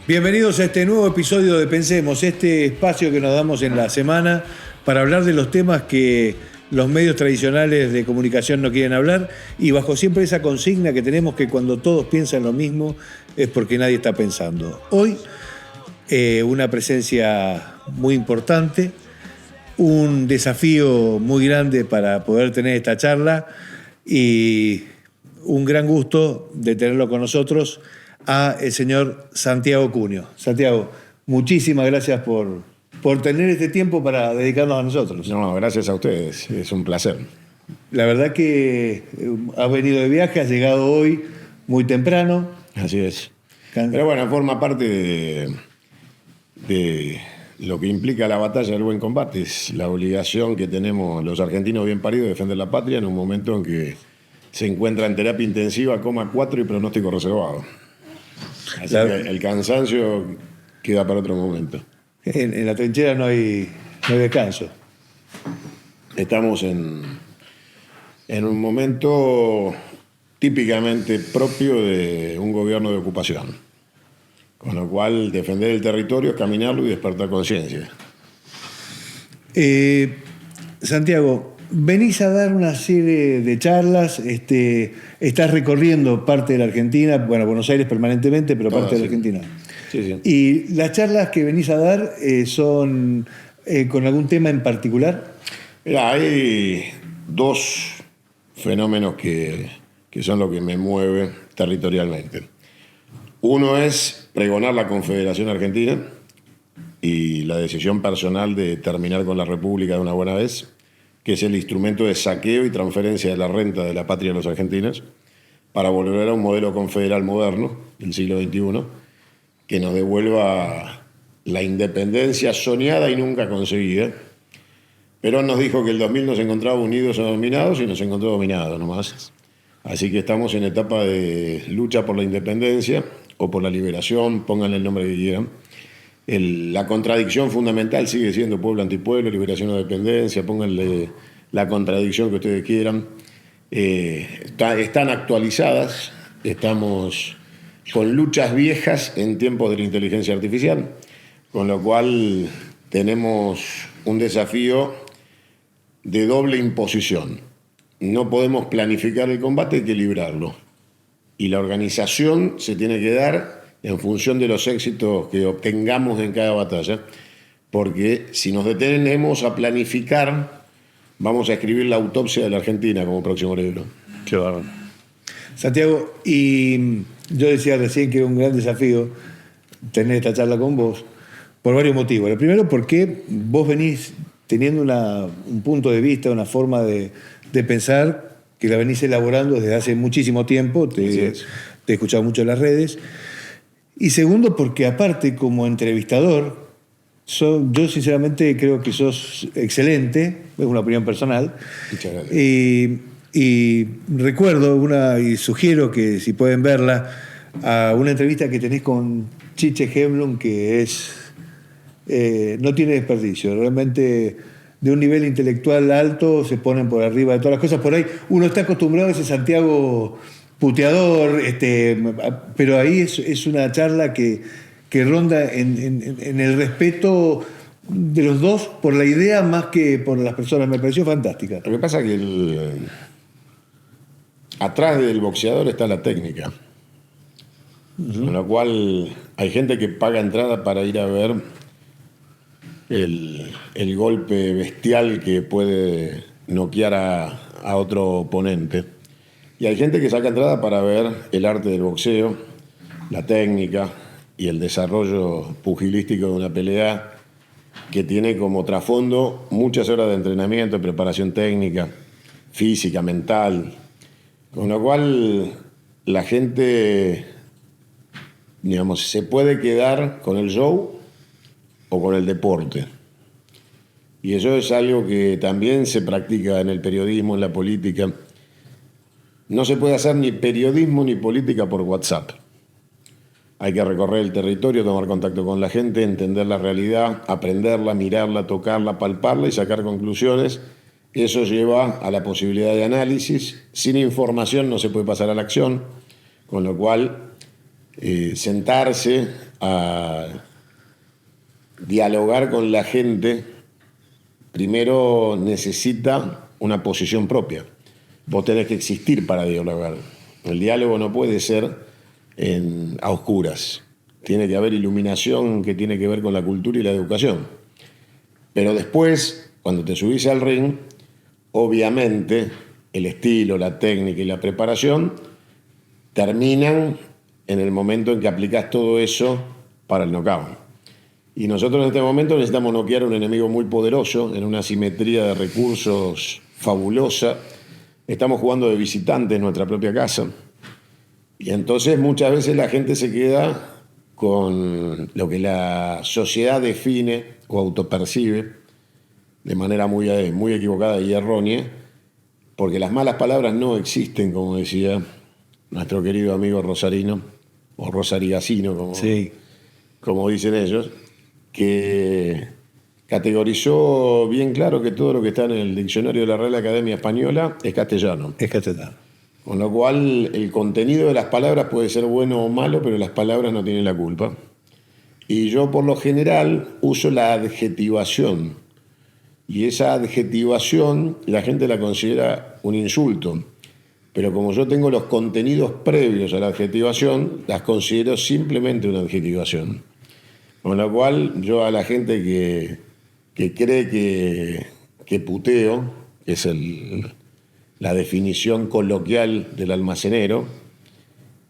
Bienvenidos a este nuevo episodio de Pensemos, este espacio que nos damos en la semana para hablar de los temas que los medios tradicionales de comunicación no quieren hablar y bajo siempre esa consigna que tenemos que cuando todos piensan lo mismo es porque nadie está pensando. Hoy una presencia muy importante, un desafío muy grande para poder tener esta charla y un gran gusto de tenerlo con nosotros a el señor Santiago Cunio. Santiago, muchísimas gracias por tener este tiempo para dedicarnos a nosotros. No, gracias a ustedes, es un placer. La verdad que has venido de viaje, has llegado hoy muy temprano. Así es. Pero bueno, forma parte de lo que implica la batalla del buen combate. Es la obligación que tenemos los argentinos bien paridos de defender la patria en un momento en que se encuentra en terapia intensiva, coma 4 y pronóstico reservado. Así que el cansancio queda para otro momento. En la trinchera no hay descanso. Estamos en un momento típicamente propio de un gobierno de ocupación. Con lo cual, defender el territorio es caminarlo y despertar conciencia. Santiago, venís a dar una serie de charlas, estás recorriendo parte de la Argentina, bueno, Buenos Aires permanentemente, pero parte de la Argentina. Sí, sí. ¿Y las charlas que venís a dar son con algún tema en particular? Mira, hay dos fenómenos que son lo que me mueve territorialmente. Uno es pregonar la Confederación Argentina y la decisión personal de terminar con la República de una buena vez, que es el instrumento de saqueo y transferencia de la renta de la patria de los argentinos, para volver a un modelo confederal moderno del siglo XXI, que nos devuelva la independencia soñada y nunca conseguida. Perón nos dijo que el 2000 nos encontraba unidos o dominados y nos encontró dominados nomás. Así que estamos en etapa de lucha por la independencia o por la liberación, pónganle el nombre que quieran. La contradicción fundamental sigue siendo pueblo antipueblo, liberación o dependencia, pónganle la contradicción que ustedes quieran. Están actualizadas, estamos con luchas viejas en tiempos de la inteligencia artificial, con lo cual tenemos un desafío de doble imposición. No podemos planificar el combate, hay que librarlo. Y la organización se tiene que dar en función de los éxitos que obtengamos en cada batalla, porque si nos detenemos a planificar, vamos a escribir la autopsia de la Argentina como próximo libro. Qué bárbaro. Santiago, y yo decía recién que era un gran desafío tener esta charla con vos, por varios motivos. El primero, porque vos venís teniendo un punto de vista, una forma de pensar que la venís elaborando desde hace muchísimo tiempo, te he escuchado mucho en las redes. Y segundo, porque aparte, como entrevistador, yo sinceramente creo que sos excelente, es una opinión personal. Muchas gracias. Y recuerdo y sugiero que si pueden verla, a una entrevista que tenés con Chiche Hemblum, que no tiene desperdicio, realmente de un nivel intelectual alto, se ponen por arriba de todas las cosas. Por ahí uno está acostumbrado a ese Santiago puteador, pero ahí es una charla que ronda en el respeto de los dos por la idea más que por las personas. Me pareció fantástica. Lo que pasa es que atrás del boxeador está la técnica. Uh-huh. Con lo cual hay gente que paga entrada para ir a ver el golpe bestial que puede noquear a otro oponente. Y hay gente que saca entrada para ver el arte del boxeo, la técnica y el desarrollo pugilístico de una pelea que tiene como trasfondo muchas horas de entrenamiento, preparación técnica, física, mental. Con lo cual la gente, digamos, se puede quedar con el show o con el deporte. Y eso es algo que también se practica en el periodismo, en la política. No se puede hacer ni periodismo ni política por WhatsApp. Hay que recorrer el territorio, tomar contacto con la gente, entender la realidad, aprenderla, mirarla, tocarla, palparla y sacar conclusiones. Eso lleva a la posibilidad de análisis. Sin información no se puede pasar a la acción, con lo cual sentarse a dialogar con la gente, primero necesita una posición propia. Vos tenés que existir para dialogar. El diálogo no puede ser a oscuras. Tiene que haber iluminación que tiene que ver con la cultura y la educación. Pero después, cuando te subís al ring, obviamente el estilo, la técnica y la preparación terminan en el momento en que aplicás todo eso para el knockout. Y nosotros en este momento necesitamos noquear a un enemigo muy poderoso, en una simetría de recursos fabulosa. Estamos jugando de visitante en nuestra propia casa. Y entonces muchas veces la gente se queda con lo que la sociedad define o autopercibe de manera muy equivocada y errónea, porque las malas palabras no existen, como decía nuestro querido amigo rosarino, o rosarigacino, como dicen ellos, que categorizó bien claro que todo lo que está en el diccionario de la Real Academia Española es castellano. Es castellano. Con lo cual, el contenido de las palabras puede ser bueno o malo, pero las palabras no tienen la culpa. Y yo, por lo general, uso la adjetivación. Y esa adjetivación la gente la considera un insulto. Pero como yo tengo los contenidos previos a la adjetivación, las considero simplemente una adjetivación. Con lo cual, yo a la gente que cree que puteo, que es la definición coloquial del almacenero,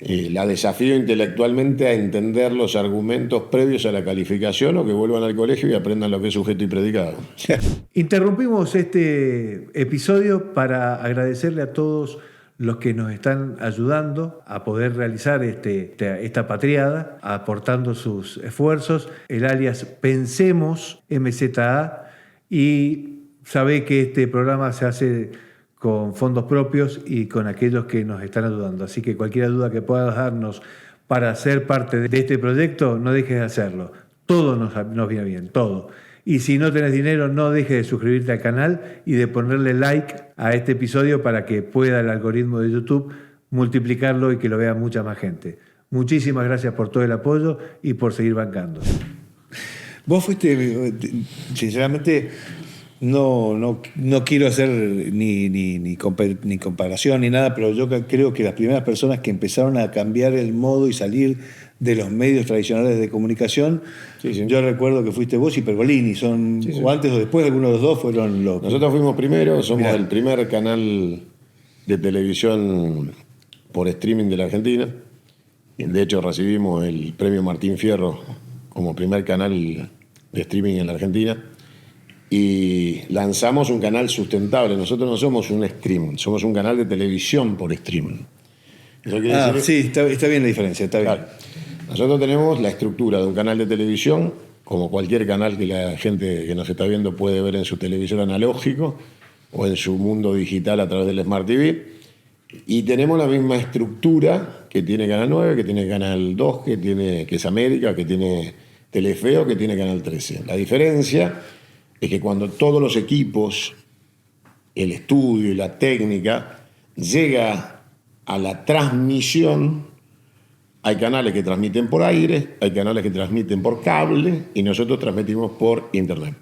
la desafío intelectualmente a entender los argumentos previos a la calificación o que vuelvan al colegio y aprendan lo que es sujeto y predicado. Interrumpimos este episodio para agradecerle a todos los que nos están ayudando a poder realizar esta patriada, aportando sus esfuerzos. El alias Pensemos MZA, y sabe que este programa se hace con fondos propios y con aquellos que nos están ayudando. Así que cualquier duda que puedas darnos para ser parte de este proyecto, no dejes de hacerlo. Todo nos viene bien, todo. Y si no tenés dinero, no dejes de suscribirte al canal y de ponerle like a este episodio para que pueda el algoritmo de YouTube multiplicarlo y que lo vea mucha más gente. Muchísimas gracias por todo el apoyo y por seguir bancando. Vos fuiste, sinceramente, no quiero hacer ni comparación ni nada, pero yo creo que las primeras personas que empezaron a cambiar el modo y salir de los medios tradicionales de comunicación, yo recuerdo que fuiste vos y Pergolini, o antes o después, algunos de los dos fueron los... Nosotros fuimos primero, somos el primer canal de televisión por streaming de la Argentina. De hecho, recibimos el premio Martín Fierro como primer canal de streaming en la Argentina. Y lanzamos un canal sustentable. Nosotros no somos un stream, somos un canal de televisión por streaming. Eso quiere decir... Sí, está bien la diferencia, está bien. Claro. Nosotros tenemos la estructura de un canal de televisión, como cualquier canal que la gente que nos está viendo puede ver en su televisor analógico o en su mundo digital a través del Smart TV. Y tenemos la misma estructura que tiene Canal 9, que tiene Canal 2, que es América, que tiene Telefe o que tiene Canal 13. La diferencia es que cuando todos los equipos, el estudio y la técnica llega a la transmisión, hay canales que transmiten por aire, hay canales que transmiten por cable y nosotros transmitimos por internet.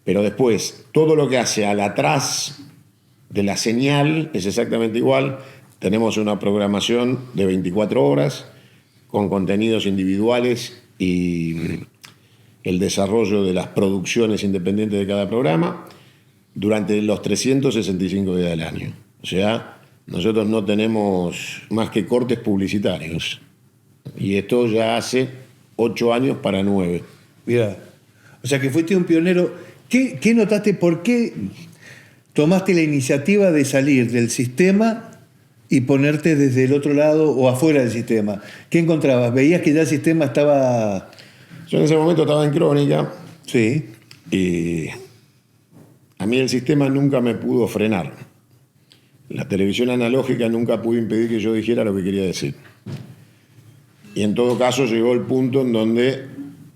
Pero después, todo lo que hace al atrás de la señal es exactamente igual. Tenemos una programación de 24 horas con contenidos individuales y el desarrollo de las producciones independientes de cada programa durante los 365 días del año. O sea, nosotros no tenemos más que cortes publicitarios. Y esto ya hace 8 años para 9. Mira, o sea que fuiste un pionero. ¿Qué notaste? ¿Por qué tomaste la iniciativa de salir del sistema y ponerte desde el otro lado o afuera del sistema? ¿Qué encontrabas? ¿Veías que ya el sistema estaba...? Yo en ese momento estaba en Crónica. Sí. Y a mí el sistema nunca me pudo frenar. La televisión analógica nunca pudo impedir que yo dijera lo que quería decir. Y en todo caso llegó el punto en donde,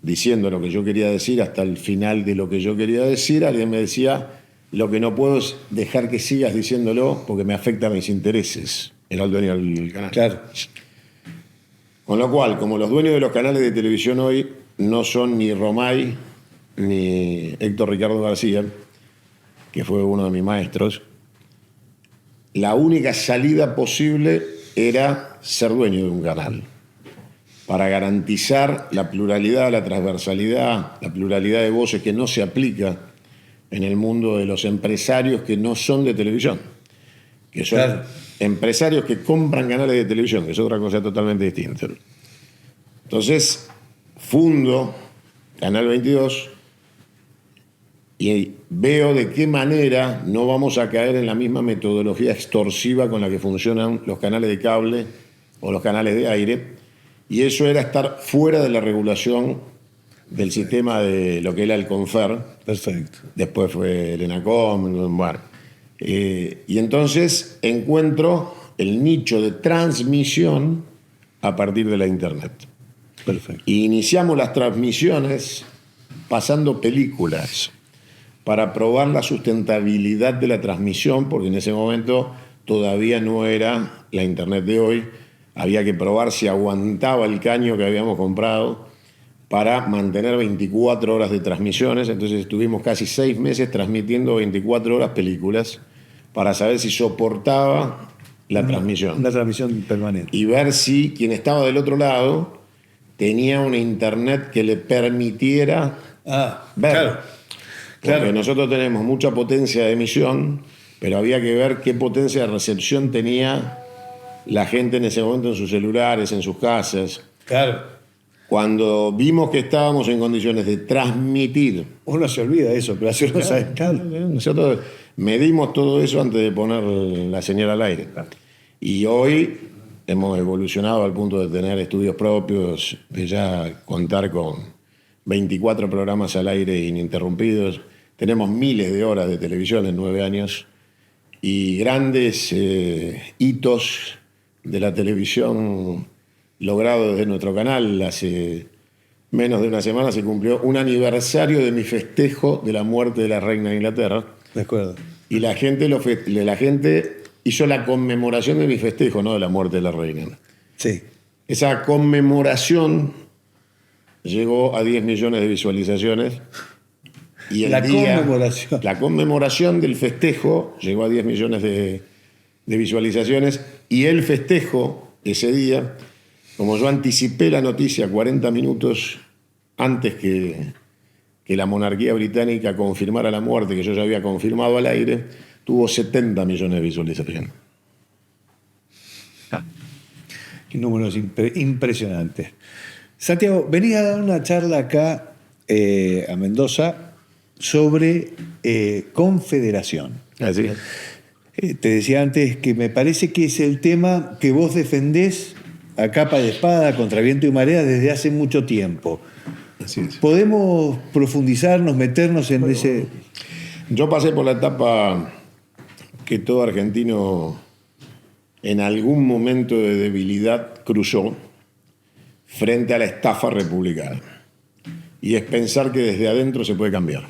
diciendo lo que yo quería decir hasta el final de lo que yo quería decir, alguien me decía, lo que no puedo es dejar que sigas diciéndolo porque me afecta a mis intereses. Era el dueño del canal. Claro. Con lo cual, como los dueños de los canales de televisión hoy no son ni Romay ni Héctor Ricardo García, que fue uno de mis maestros, la única salida posible era ser dueño de un canal, para garantizar la pluralidad, la transversalidad, la pluralidad de voces que no se aplica en el mundo de los empresarios que no son de televisión, que son Claro. empresarios que compran canales de televisión, que es otra cosa totalmente distinta. Entonces, fundo Canal 22 y veo de qué manera no vamos a caer en la misma metodología extorsiva con la que funcionan los canales de cable o los canales de aire, y eso era estar fuera de la regulación del sistema de lo que era el CONFER. Perfecto. Después fue el ENACOM, bueno. Y entonces encuentro el nicho de transmisión a partir de la Internet. Perfecto. Y iniciamos las transmisiones pasando películas para probar la sustentabilidad de la transmisión, porque en ese momento todavía no era la Internet de hoy. Había que probar si aguantaba el caño que habíamos comprado para mantener 24 horas de transmisiones. Entonces estuvimos casi 6 meses transmitiendo 24 horas películas para saber si soportaba la transmisión. Una transmisión permanente. Y ver si quien estaba del otro lado tenía una internet que le permitiera ver. Claro. Porque Claro. nosotros tenemos mucha potencia de emisión, pero había que ver qué potencia de recepción tenía la gente en ese momento en sus celulares, en sus casas. Claro. Cuando vimos que estábamos en condiciones de transmitir, Uno se olvida de eso, pero así uno sabe. Claro. nosotros medimos todo eso antes de poner la señal al aire. Y hoy hemos evolucionado al punto de tener estudios propios, de ya contar con 24 programas al aire ininterrumpidos. Tenemos miles de horas de televisión en 9 años y grandes hitos de la televisión logrado desde nuestro canal. Hace menos de una semana se cumplió un aniversario de mi festejo de la muerte de la reina de Inglaterra. De acuerdo. Y la gente hizo la conmemoración de mi festejo, no de la muerte de la reina. Sí. Esa conmemoración llegó a 10 millones de visualizaciones. Y La conmemoración. La conmemoración del festejo llegó a 10 millones de visualizaciones. Y el festejo, ese día, como yo anticipé la noticia 40 minutos antes que la monarquía británica confirmara la muerte, que yo ya había confirmado al aire, tuvo 70 millones de visualizaciones. Números impresionantes. Santiago, venís a dar una charla acá a Mendoza sobre confederación. Así. Te decía antes que me parece que es el tema que vos defendés a capa de espada, contra viento y marea, desde hace mucho tiempo. Así es. ¿Podemos profundizarnos, meternos en ese...? Yo pasé por la etapa que todo argentino en algún momento de debilidad cruzó frente a la estafa republicana. Y es pensar que desde adentro se puede cambiar.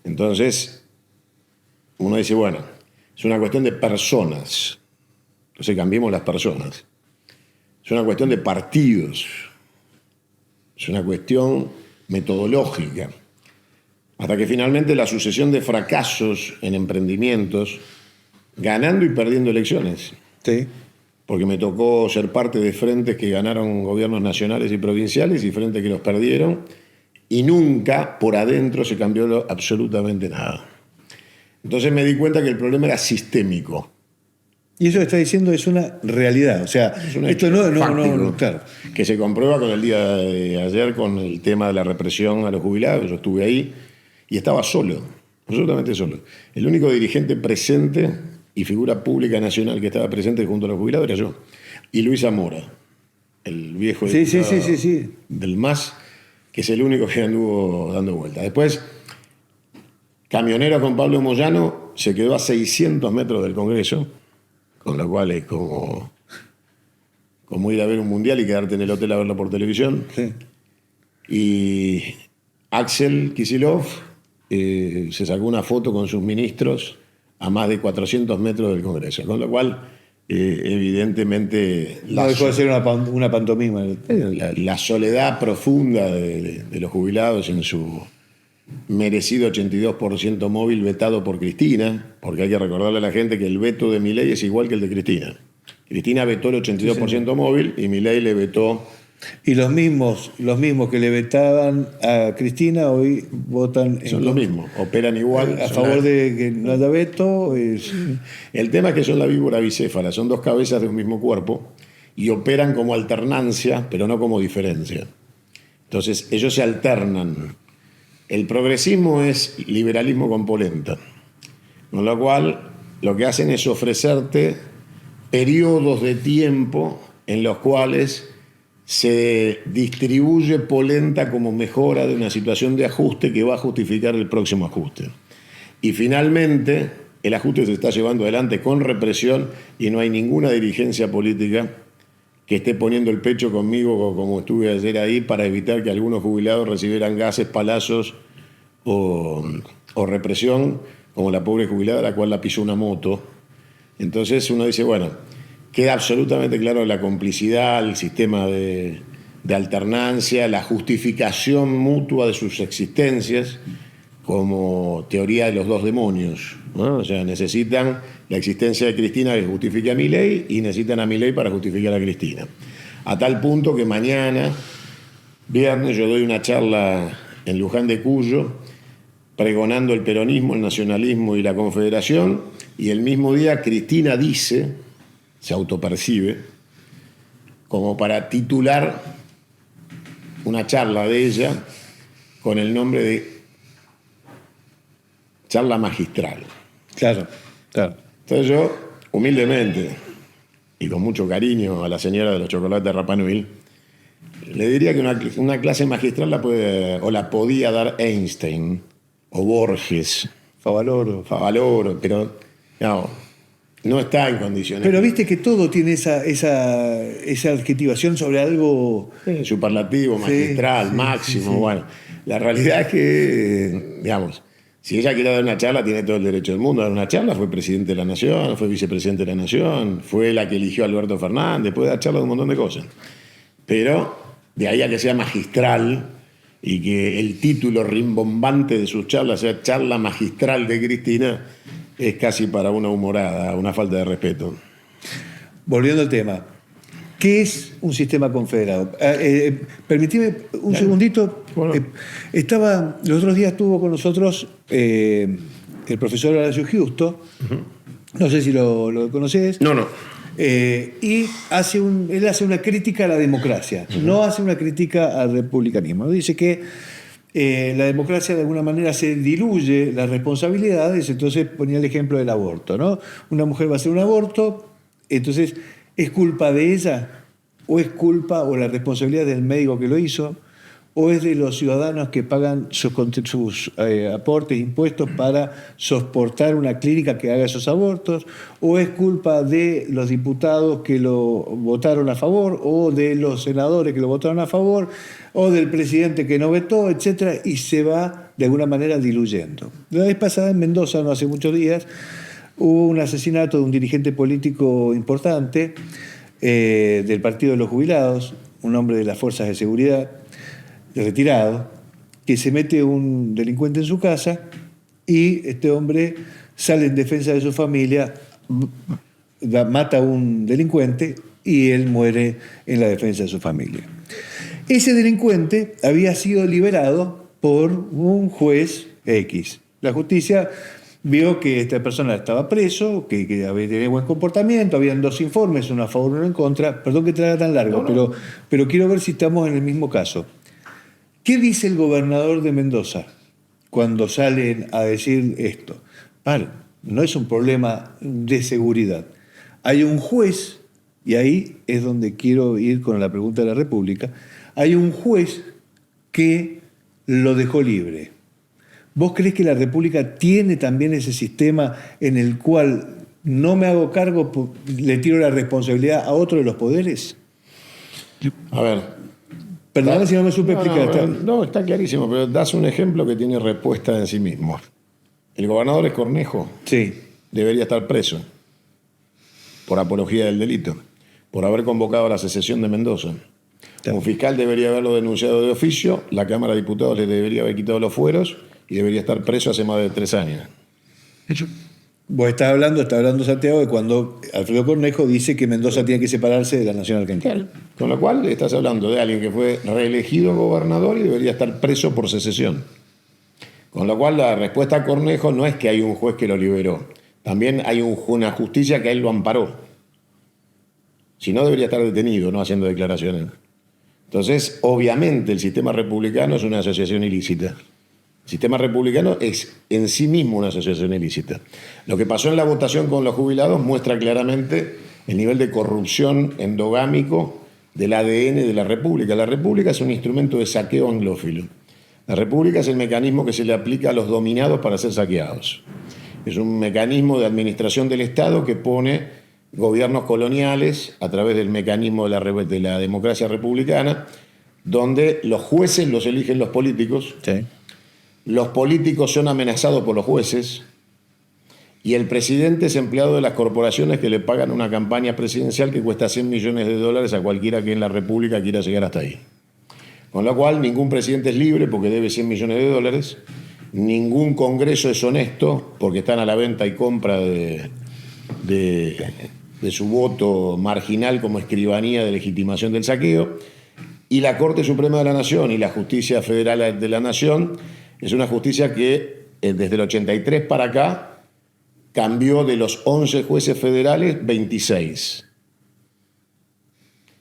Entonces, uno dice, bueno, es una cuestión de personas. Entonces cambiemos las personas. Es una cuestión de partidos. Es una cuestión metodológica. Hasta que finalmente la sucesión de fracasos en emprendimientos, ganando y perdiendo elecciones. Sí. Porque me tocó ser parte de frentes que ganaron gobiernos nacionales y provinciales y frentes que los perdieron, y nunca por adentro se cambió absolutamente nada. Entonces me di cuenta que el problema era sistémico. Y eso que está diciendo es una realidad. O sea, Es un esto hecho no, fáctico, claro. que se comprueba con el día de ayer con el tema de la represión a los jubilados. Yo estuve ahí y estaba solo, absolutamente solo. El único dirigente presente y figura pública nacional que estaba presente junto a los jubilados era yo. Y Luis Zamora, el viejo Sí. del MAS, que es el único que anduvo dando vueltas. Después, Camioneros con Pablo Moyano se quedó a 600 metros del Congreso, con lo cual es como ir a ver un mundial y quedarte en el hotel a verlo por televisión. Sí. Y Axel Kicillof se sacó una foto con sus ministros a más de 400 metros del Congreso, con lo cual evidentemente No dejó de ser una pantomima. la soledad profunda de los jubilados en su merecido 82% móvil vetado por Cristina, porque hay que recordarle a la gente que el veto de Milei es igual que el de Cristina. Cristina vetó el 82% móvil y Milei le vetó. Y los mismos que le vetaban a Cristina hoy votan son los mismos, operan igual. A favor de que no haya veto. El tema es que son la víbora bicéfala, son dos cabezas de un mismo cuerpo y operan como alternancia, pero no como diferencia. Entonces, ellos se alternan. El progresismo es liberalismo con polenta, con lo cual lo que hacen es ofrecerte periodos de tiempo en los cuales se distribuye polenta como mejora de una situación de ajuste que va a justificar el próximo ajuste. Y finalmente, el ajuste se está llevando adelante con represión y no hay ninguna dirigencia política que esté poniendo el pecho conmigo, como estuve ayer ahí, para evitar que algunos jubilados recibieran gases, palazos o represión, como la pobre jubilada a la cual la pisó una moto. Entonces uno dice, bueno, queda absolutamente claro la complicidad, el sistema de alternancia, la justificación mutua de sus existencias como teoría de los dos demonios, ¿no? O sea, necesitan la existencia de Cristina que justifique a Milei y necesitan a Milei para justificar a Cristina. A tal punto que mañana, viernes, yo doy una charla en Luján de Cuyo pregonando el peronismo, el nacionalismo y la confederación, y el mismo día Cristina dice, se autopercibe, como para titular una charla de ella con el nombre de charla magistral. Claro, claro. Entonces yo, humildemente y con mucho cariño a la señora de los chocolates de Rapa Nui, le diría que una clase magistral la podía dar Einstein o Borges, Favaloro, pero no está en condiciones. Pero viste que todo tiene esa adjetivación sobre algo superlativo, magistral, máximo. Sí. Bueno, la realidad es que, digamos, si ella quiere dar una charla, tiene todo el derecho del mundo a dar una charla. Fue presidente de la Nación, fue vicepresidente de la Nación, fue la que eligió a Alberto Fernández, puede dar charla de un montón de cosas. Pero de ahí a que sea magistral y que el título rimbombante de sus charlas sea charla magistral de Cristina, es casi para una humorada, una falta de respeto. Volviendo al tema, ¿qué es un sistema confederado? Permitime un segundito. Bueno. Los otros días estuvo con nosotros el profesor Horacio Giusto. Uh-huh. No sé si lo conocés. No. Y él hace una crítica a la democracia, uh-huh. No hace una crítica al republicanismo. Dice que la democracia de alguna manera se diluye las responsabilidades, entonces ponía el ejemplo del aborto, ¿no? Una mujer va a hacer un aborto, entonces ¿es culpa de ella? ¿O es culpa o la responsabilidad del médico que lo hizo? ¿O es de los ciudadanos que pagan sus aportes, impuestos para soportar una clínica que haga esos abortos? ¿O es culpa de los diputados que lo votaron a favor? ¿O de los senadores que lo votaron a favor? ¿O del presidente que no vetó, etcétera? Y se va de alguna manera diluyendo. La vez pasada en Mendoza, no hace muchos días, hubo un asesinato de un dirigente político importante del Partido de los Jubilados, un hombre de las Fuerzas de Seguridad, retirado, que se mete un delincuente en su casa y este hombre sale en defensa de su familia, mata a un delincuente y él muere en la defensa de su familia. Ese delincuente había sido liberado por un juez X. La justicia vio que esta persona estaba preso, que tenía buen comportamiento, habían 2 informes, uno a favor y uno en contra. Perdón que te haga tan largo, no. Pero quiero ver si estamos en el mismo caso. ¿Qué dice el gobernador de Mendoza cuando salen a decir esto? No es un problema de seguridad. Hay un juez, y ahí es donde quiero ir con la pregunta de la República, hay un juez que lo dejó libre. ¿Vos crees que la República tiene también ese sistema en el cual no me hago cargo, le tiro la responsabilidad a otro de los poderes? A ver. Perdón si no me supe explicar. No, está clarísimo, pero das un ejemplo que tiene respuesta en sí mismo. El gobernador es Cornejo. Sí. Debería estar preso. por apología del delito, por haber convocado a la secesión de Mendoza. Un fiscal debería haberlo denunciado de oficio, la Cámara de Diputados le debería haber quitado los fueros y debería estar preso hace más de 3 años. Hecho. Vos está hablando Santiago, de cuando Alfredo Cornejo dice que Mendoza tiene que separarse de la nación argentina. Claro. Con lo cual estás hablando de alguien que fue reelegido gobernador y debería estar preso por secesión. Con lo cual la respuesta a Cornejo no es que hay un juez que lo liberó, también hay una justicia que a él lo amparó. Si no, debería estar detenido, no haciendo declaraciones. Entonces, obviamente, el sistema republicano es una asociación ilícita. El sistema republicano es en sí mismo una asociación ilícita. Lo que pasó en la votación con los jubilados muestra claramente el nivel de corrupción endogámico del ADN de la República. La República es un instrumento de saqueo anglófilo. La República es el mecanismo que se le aplica a los dominados para ser saqueados. Es un mecanismo de administración del Estado que pone gobiernos coloniales a través del mecanismo de la democracia republicana, donde los jueces los eligen los políticos, Sí. los políticos son amenazados por los jueces y el presidente es empleado de las corporaciones que le pagan una campaña presidencial que cuesta $100 millones a cualquiera que en la República quiera llegar hasta ahí. Con lo cual, ningún presidente es libre porque debe $100 millones, ningún Congreso es honesto porque están a la venta y compra de su voto marginal como escribanía de legitimación del saqueo, y la Corte Suprema de la Nación y la Justicia Federal de la Nación es una justicia que desde el 83 para acá cambió de los 11 jueces federales 26.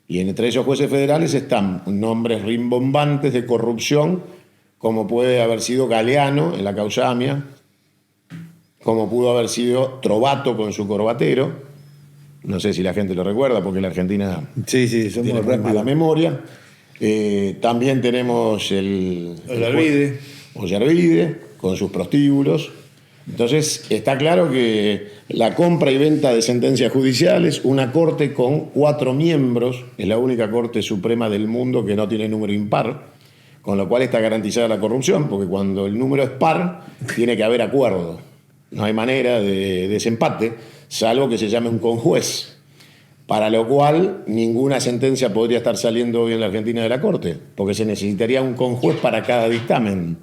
Y entre esos jueces federales están nombres rimbombantes de corrupción, como puede haber sido Galeano en la causa AMIA, como pudo haber sido Trovato con su corbatero. No sé si la gente lo recuerda, porque la Argentina Sí, somos tiene muy mala memoria. También tenemos Ollarvide, con sus prostíbulos. Entonces, está claro que la compra y venta de sentencias judiciales, una corte con 4 miembros, es la única corte suprema del mundo que no tiene número impar, con lo cual está garantizada la corrupción, porque cuando el número es par, tiene que haber acuerdo. No hay manera de desempate, salvo que se llame un conjuez, para lo cual ninguna sentencia podría estar saliendo hoy en la Argentina de la Corte, porque se necesitaría un conjuez para cada dictamen,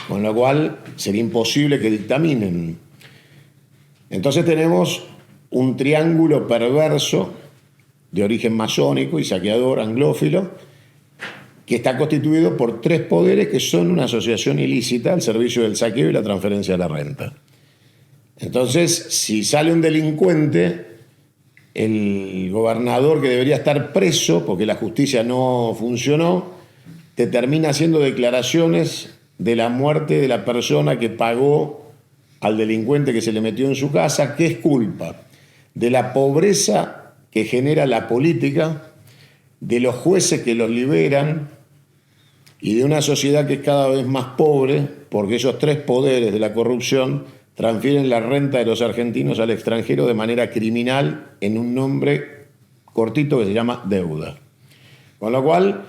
con lo cual sería imposible que dictaminen. Entonces tenemos un triángulo perverso de origen masónico y saqueador anglófilo, que está constituido por 3 poderes que son una asociación ilícita al servicio del saqueo y la transferencia de la renta. Entonces, si sale un delincuente, el gobernador, que debería estar preso porque la justicia no funcionó, te termina haciendo declaraciones de la muerte de la persona que pagó al delincuente que se le metió en su casa. ¿Qué es culpa? De la pobreza que genera la política, de los jueces que los liberan y de una sociedad que es cada vez más pobre, porque esos 3 poderes de la corrupción transfieren la renta de los argentinos al extranjero de manera criminal en un nombre cortito que se llama deuda. Con lo cual,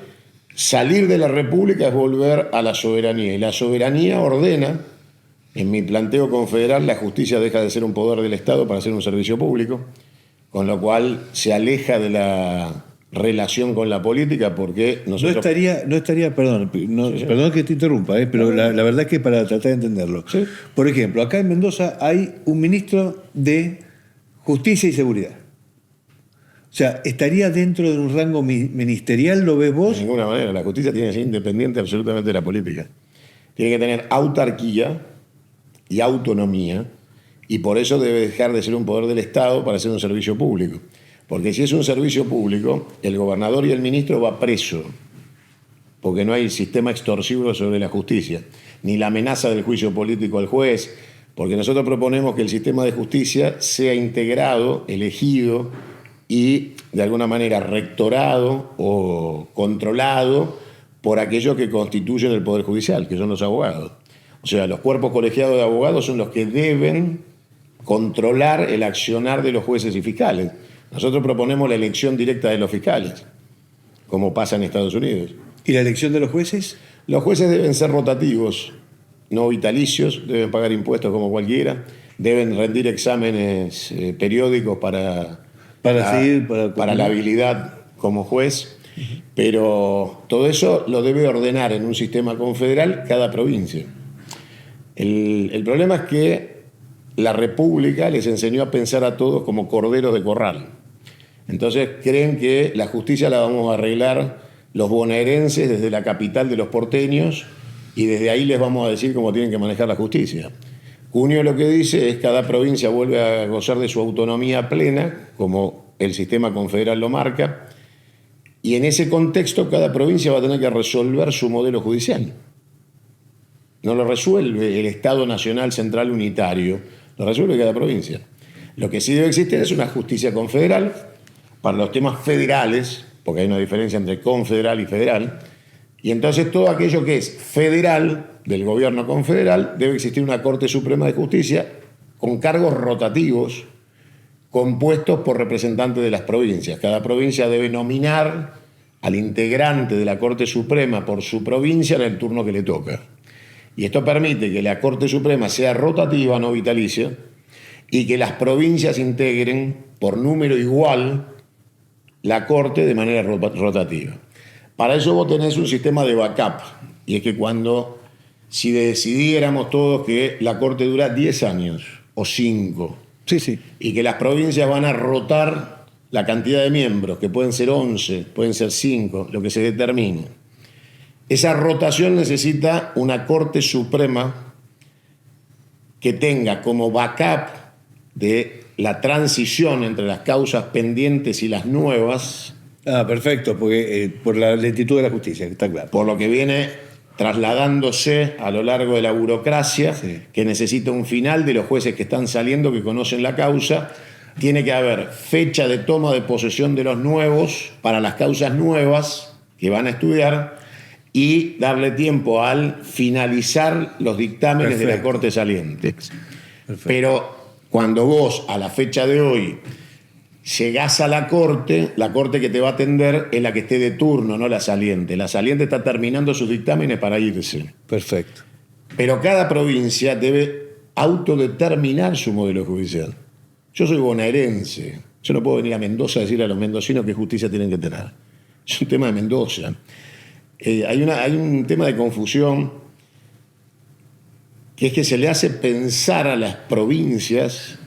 salir de la República es volver a la soberanía. Y la soberanía ordena, en mi planteo confederal, la justicia deja de ser un poder del Estado para ser un servicio público, con lo cual se aleja de la relación con la política, porque nosotros... No estaría, perdón que te interrumpa, pero la verdad es que para tratar de entenderlo. Sí. Por ejemplo, acá en Mendoza hay un ministro de Justicia y Seguridad. O sea, ¿estaría dentro de un rango ministerial, lo ves vos? De ninguna manera. La justicia tiene que ser independiente absolutamente de la política. Tiene que tener autarquía y autonomía, y por eso debe dejar de ser un poder del Estado para ser un servicio público. Porque si es un servicio público, el gobernador y el ministro va preso, porque no hay sistema extorsivo sobre la justicia, ni la amenaza del juicio político al juez, porque nosotros proponemos que el sistema de justicia sea integrado, elegido y de alguna manera rectorado o controlado por aquellos que constituyen el Poder Judicial, que son los abogados. O sea, los cuerpos colegiados de abogados son los que deben controlar el accionar de los jueces y fiscales. Nosotros proponemos la elección directa de los fiscales, como pasa en Estados Unidos. ¿Y la elección de los jueces? Los jueces deben ser rotativos, no vitalicios, deben pagar impuestos como cualquiera, deben rendir exámenes periódicos para para la habilidad como juez, pero todo eso lo debe ordenar en un sistema confederal cada provincia. El problema es que la República les enseñó a pensar a todos como corderos de corral. Entonces creen que la justicia la vamos a arreglar los bonaerenses desde la capital de los porteños y desde ahí les vamos a decir cómo tienen que manejar la justicia. Cunio lo que dice es que cada provincia vuelve a gozar de su autonomía plena, como el sistema confederal lo marca, y en ese contexto cada provincia va a tener que resolver su modelo judicial. No lo resuelve el Estado Nacional Central Unitario, lo resuelve cada provincia. Lo que sí debe existir es una justicia confederal para los temas federales, porque hay una diferencia entre confederal y federal, y entonces todo aquello que es federal, del gobierno confederal, debe existir una Corte Suprema de Justicia con cargos rotativos compuestos por representantes de las provincias. Cada provincia debe nominar al integrante de la Corte Suprema por su provincia en el turno que le toca. Y esto permite que la Corte Suprema sea rotativa, no vitalicia, y que las provincias integren por número igual la Corte de manera rotativa. Para eso vos tenés un sistema de backup, y es que si decidiéramos todos que la Corte dura 10 años o 5, sí, y que las provincias van a rotar la cantidad de miembros, que pueden ser 11, pueden ser 5, lo que se determine. Esa rotación necesita una Corte Suprema que tenga como backup de la transición entre las causas pendientes y las nuevas. Perfecto, porque por la lentitud de la justicia, está claro. Por lo que viene trasladándose a lo largo de la burocracia, sí, que necesita un final de los jueces que están saliendo, que conocen la causa. Tiene que haber fecha de toma de posesión de los nuevos para las causas nuevas que van a estudiar y darle tiempo al finalizar los dictámenes. Perfecto. De la Corte saliente. Perfecto. Pero cuando vos, a la fecha de hoy, llegás a la Corte que te va a atender es la que esté de turno, no la saliente. La saliente está terminando sus dictámenes para irse. Perfecto. Pero cada provincia debe autodeterminar su modelo judicial. Yo soy bonaerense. Yo no puedo venir a Mendoza a decirle a los mendocinos qué justicia tienen que tener. Es un tema de Mendoza. Hay un tema de confusión, que es que se le hace pensar a las provincias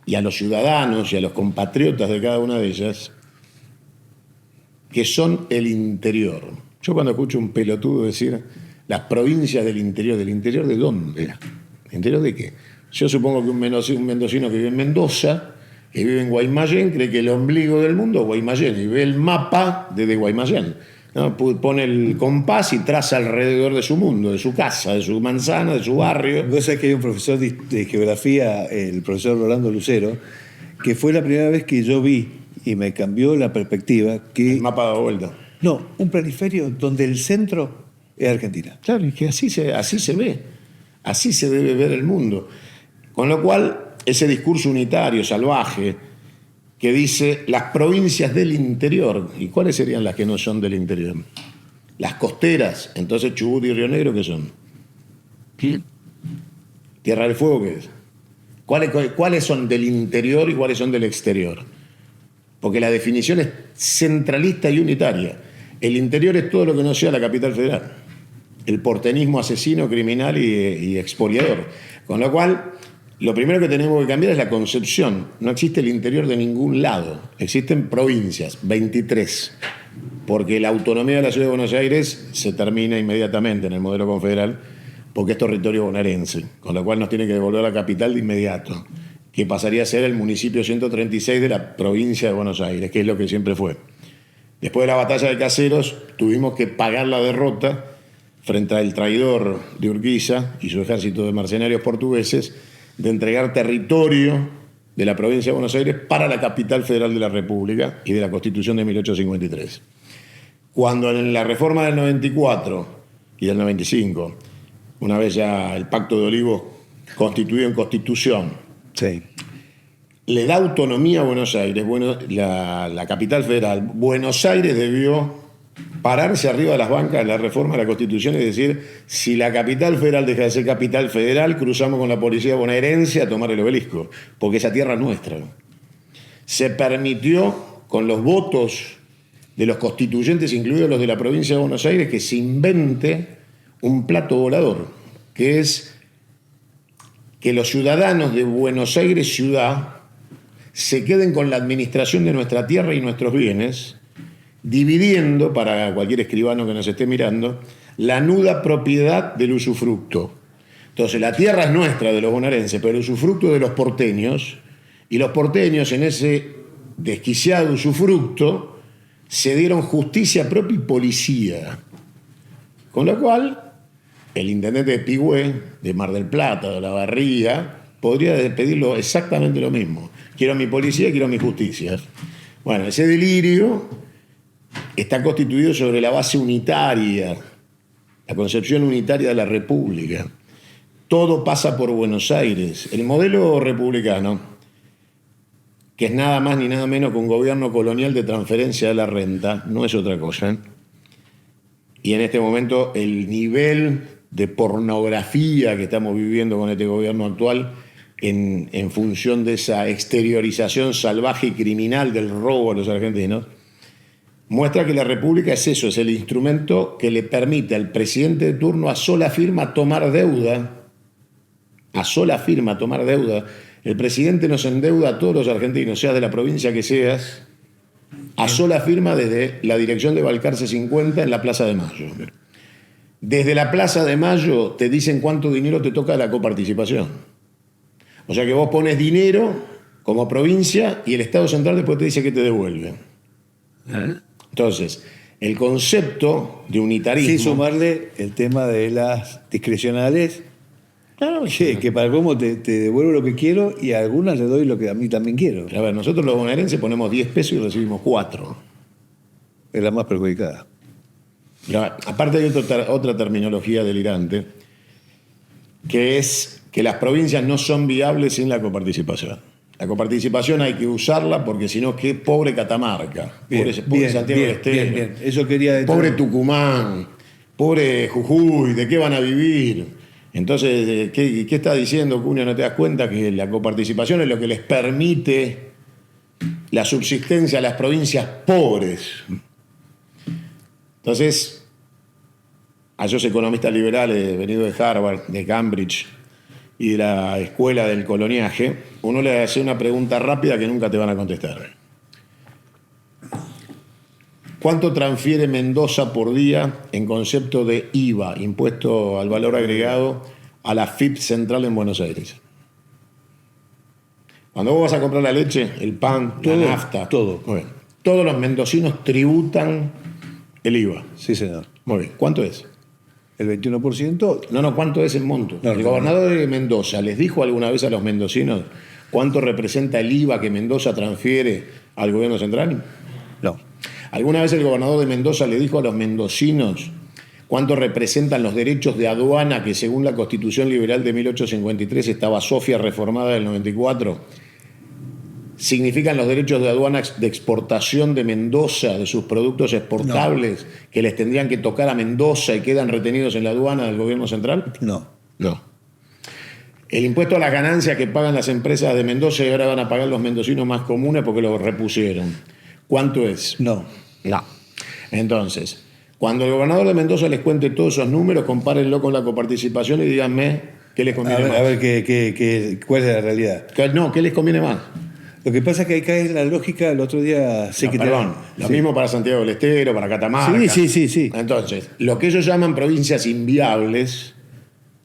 y a los ciudadanos y a los compatriotas de cada una de ellas que son el interior. Yo cuando escucho un pelotudo decir las provincias ¿del interior de dónde? ¿El interior de qué? Yo supongo que un mendocino que vive en Mendoza, que vive en Guaymallén, cree que el ombligo del mundo es Guaymallén y ve el mapa desde Guaymallén, ¿no? Pone el compás y traza alrededor de su mundo, de su casa, de su manzana, de su barrio. Vos sabés que hay un profesor de geografía, el profesor Rolando Lucero, que fue la primera vez que yo vi y me cambió la perspectiva. Que el mapa dado vuelta. No, un planiferio donde el centro es Argentina. Claro, y que así se ve, así se debe ver el mundo. Con lo cual, ese discurso unitario, salvaje, que dice las provincias del interior. ¿Y cuáles serían las que no son del interior? Las costeras. Entonces Chubut y Río Negro, ¿qué son? ¿Qué? Tierra del Fuego, ¿qué es? ¿Cuáles son del interior y cuáles son del exterior? Porque la definición es centralista y unitaria. El interior es todo lo que no sea la capital federal. El porteñismo asesino, criminal y expoliador. Con lo cual, lo primero que tenemos que cambiar es la concepción. No existe el interior de ningún lado. Existen provincias, 23. Porque la autonomía de la Ciudad de Buenos Aires se termina inmediatamente en el modelo confederal, porque es territorio bonaerense. Con lo cual nos tiene que devolver la capital de inmediato, que pasaría a ser el municipio 136 de la provincia de Buenos Aires, que es lo que siempre fue. Después de la batalla de Caseros, tuvimos que pagar la derrota frente al traidor de Urquiza y su ejército de mercenarios portugueses, de entregar territorio de la provincia de Buenos Aires para la capital federal de la República y de la Constitución de 1853. Cuando en la reforma del 94 y del 95, una vez ya el Pacto de Olivos constituido en Constitución, sí, le da autonomía a Buenos Aires, la capital federal. Buenos Aires debió pararse arriba de las bancas de la reforma de la Constitución y decir, si la capital federal deja de ser capital federal, cruzamos con la policía bonaerense a tomar el obelisco, porque esa tierra es nuestra. se permitió, con los votos de los constituyentes, incluidos los de la provincia de Buenos Aires, que se invente un plato volador, que es que los ciudadanos de Buenos Aires ciudad se queden con la administración de nuestra tierra y nuestros bienes, dividiendo, para cualquier escribano que nos esté mirando, la nuda propiedad del usufructo. Entonces, la tierra es nuestra, de los bonaerenses, pero el usufructo de los porteños, y los porteños en ese desquiciado usufructo se dieron justicia propia y policía. Con lo cual, el intendente de Pigüé, de Mar del Plata, de La Barría, podría pedirlo exactamente lo mismo. Quiero mi policía, quiero mi justicia. Bueno, ese delirio está constituido sobre la base unitaria, la concepción unitaria de la República. Todo pasa por Buenos Aires. El modelo republicano, que es nada más ni nada menos que un gobierno colonial de transferencia de la renta, no es otra cosa. Y en este momento el nivel de pornografía que estamos viviendo con este gobierno actual en función de esa exteriorización salvaje y criminal del robo a los argentinos, muestra que la República es eso, es el instrumento que le permite al presidente de turno a sola firma tomar deuda. A sola firma tomar deuda. El presidente nos endeuda a todos los argentinos, seas de la provincia que seas, a sola firma desde la dirección de Balcarce 50 en la Plaza de Mayo. Desde la Plaza de Mayo te dicen cuánto dinero te toca la coparticipación. O sea que vos pones dinero como provincia y el Estado Central después te dice que te devuelve. Entonces, el concepto de unitarismo... Sin sumarle el tema de las discrecionales, Claro, que para cómo te devuelvo lo que quiero y a algunas le doy lo que a mí también quiero. A ver, nosotros los bonaerenses ponemos 10 pesos y recibimos 4. Es la más perjudicada. Aparte hay otra terminología delirante, que es que las provincias no son viables sin la coparticipación. La coparticipación hay que usarla porque si no, qué pobre Catamarca, pobre Santiago del Estero, bien. Eso quería decir. pobre Tucumán, pobre Jujuy, ¿de qué van a vivir? Entonces, ¿qué está diciendo, Cunio? ¿No te das cuenta que la coparticipación es lo que les permite la subsistencia a las provincias pobres? Entonces, a esos economistas liberales venidos de Harvard, de Cambridge y de la escuela del coloniaje, uno le hace una pregunta rápida que nunca te van a contestar. ¿Cuánto transfiere Mendoza por día en concepto de IVA, impuesto al valor agregado, a la FIP central en Buenos Aires? Cuando vos vas a comprar la leche, el pan, la nafta, todo. Muy bien. Todos los mendocinos tributan el IVA. Sí, señor. Muy bien. ¿Cuánto es? El 21%. No, ¿cuánto es el monto? No, el gobernador de Mendoza les dijo alguna vez a los mendocinos cuánto representa el IVA que Mendoza transfiere al gobierno central. No. ¿Alguna vez el gobernador de Mendoza le dijo a los mendocinos cuánto representan los derechos de aduana que según la Constitución Liberal de 1853 estaba Sofia reformada del 94? ¿Significan los derechos de aduana de exportación de Mendoza, de sus productos exportables, que les tendrían que tocar a Mendoza y quedan retenidos en la aduana del gobierno central? No. El impuesto a las ganancias que pagan las empresas de Mendoza y ahora van a pagar los mendocinos más comunes porque lo repusieron. ¿Cuánto es? No. Entonces, cuando el gobernador de Mendoza les cuente todos esos números, compárenlo con la coparticipación y díganme qué les conviene más. A ver cuál es la realidad. ¿Qué les conviene más? Lo que pasa es que ahí cae la lógica, el otro día Lo mismo para Santiago del Estero, para Catamarca. Sí. Entonces, lo que ellos llaman provincias inviables,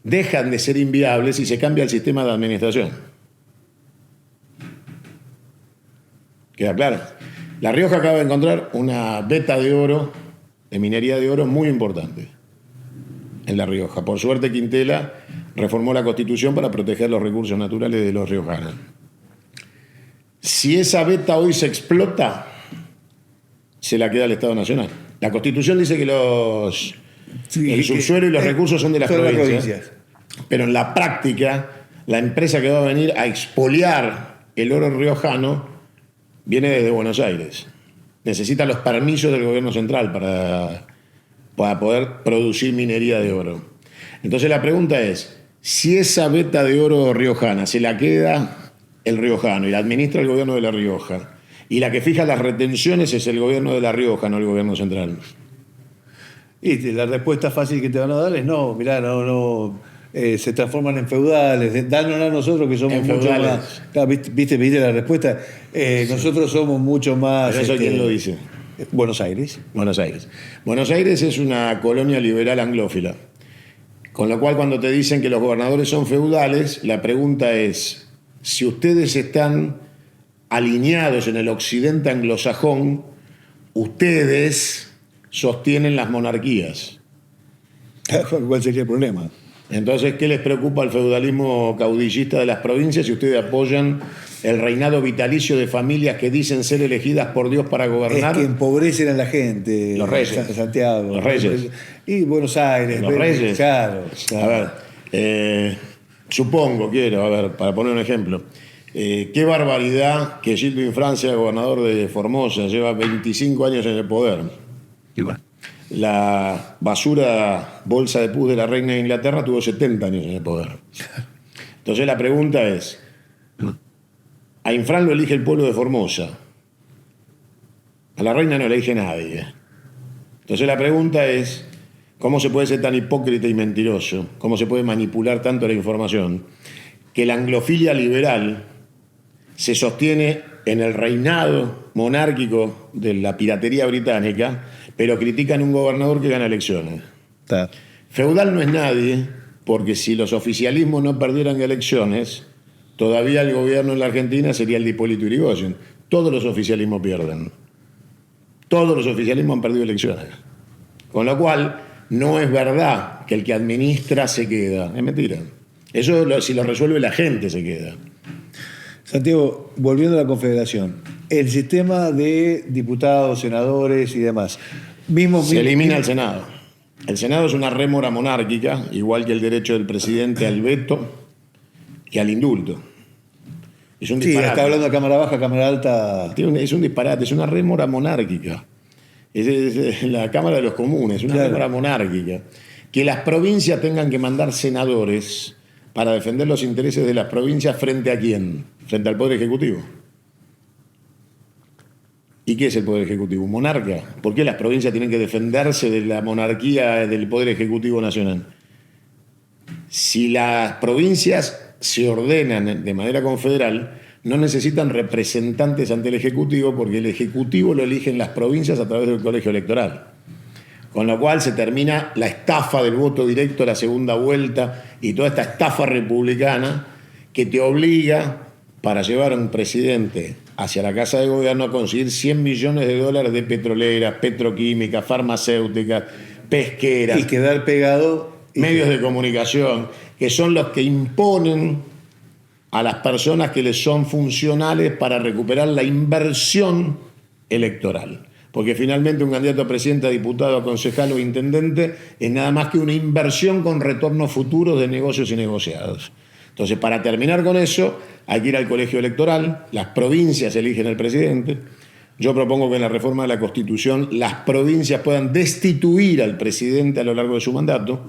dejan de ser inviables y se cambia el sistema de administración. ¿Queda claro? La Rioja acaba de encontrar una veta de oro, de minería de oro muy importante en La Rioja. Por suerte, Quintela reformó la Constitución para proteger los recursos naturales de los riojanos. Si esa veta hoy se explota, se la queda al Estado Nacional. La Constitución dice que el subsuelo y los recursos son de las provincias. Pero en la práctica, la empresa que va a venir a expoliar el oro riojano viene desde Buenos Aires. Necesita los permisos del gobierno central para poder producir minería de oro. Entonces la pregunta es, si esa veta de oro riojana se la queda el riojano y la administra el gobierno de La Rioja, Y la que fija las retenciones es el gobierno de La Rioja, no el gobierno central. Y la respuesta fácil que te van a dar es no, mirá, se transforman en feudales, danos a nosotros que somos En mucho feudales. más. Claro, ¿viste la respuesta? Nosotros somos mucho más. ¿Pero eso quién lo dice? Buenos Aires. Buenos Aires. Buenos Aires es una colonia liberal anglófila. Con lo cual, cuando te dicen que los gobernadores son feudales, la pregunta es, si ustedes están alineados en el occidente anglosajón, ustedes sostienen las monarquías. ¿Cuál sería el problema? Entonces, ¿qué les preocupa al feudalismo caudillista de las provincias si ustedes apoyan el reinado vitalicio de familias que dicen ser elegidas por Dios para gobernar? Es que empobrecen a la gente. Los reyes. Santiago. Los reyes. Y Buenos Aires. Los reyes. Claro. A ver, supongo, para poner un ejemplo. Qué barbaridad que Gilles Francia, gobernador de Formosa, lleva 25 años en el poder. Igual. La basura bolsa de pus de la reina de Inglaterra tuvo 70 años en el poder. Entonces la pregunta es, a Infran lo elige el pueblo de Formosa, a la reina no la elige nadie. Entonces la pregunta es, ¿cómo se puede ser tan hipócrita y mentiroso? ¿Cómo se puede manipular tanto la información? Que la anglofilia liberal se sostiene en el reinado monárquico de la piratería británica, pero critican un gobernador que gana elecciones. Está. Feudal no es nadie, porque si los oficialismos no perdieran elecciones, todavía el gobierno en la Argentina sería el de Hipólito Yrigoyen. Todos los oficialismos pierden. Todos los oficialismos han perdido elecciones. Con lo cual, no es verdad que el que administra se queda. Es mentira. Eso, si lo resuelve la gente, se queda. Santiago, volviendo a la Confederación, el sistema de diputados, senadores y demás. Se elimina el Senado. El Senado es una rémora monárquica, igual que el derecho del presidente al veto y al indulto. Es un disparate. Está hablando de Cámara Baja, Cámara Alta. Es un disparate, es una rémora monárquica. Es la Cámara de los Comunes, una rémora monárquica. Que las provincias tengan que mandar senadores para defender los intereses de las provincias ¿frente a quién? Frente al Poder Ejecutivo. ¿Y qué es el Poder Ejecutivo? ¿Un monarca? ¿Por qué las provincias tienen que defenderse de la monarquía del Poder Ejecutivo Nacional? Si las provincias se ordenan de manera confederal, no necesitan representantes ante el Ejecutivo, porque el Ejecutivo lo eligen las provincias a través del colegio electoral. Con lo cual se termina la estafa del voto directo a la segunda vuelta y toda esta estafa republicana que te obliga, para llevar a un presidente hacia la Casa de Gobierno, a conseguir $100 millones de petroleras, petroquímicas, farmacéuticas, pesqueras. Y quedar pegado. Medios de comunicación, que son los que imponen a las personas que les son funcionales para recuperar la inversión electoral. Porque finalmente un candidato a presidente, a diputado, a concejal o intendente es nada más que una inversión con retornos futuros de negocios y negociados. Entonces, para terminar con eso, hay que ir al colegio electoral, las provincias eligen al presidente. Yo propongo que en la reforma de la Constitución las provincias puedan destituir al presidente a lo largo de su mandato,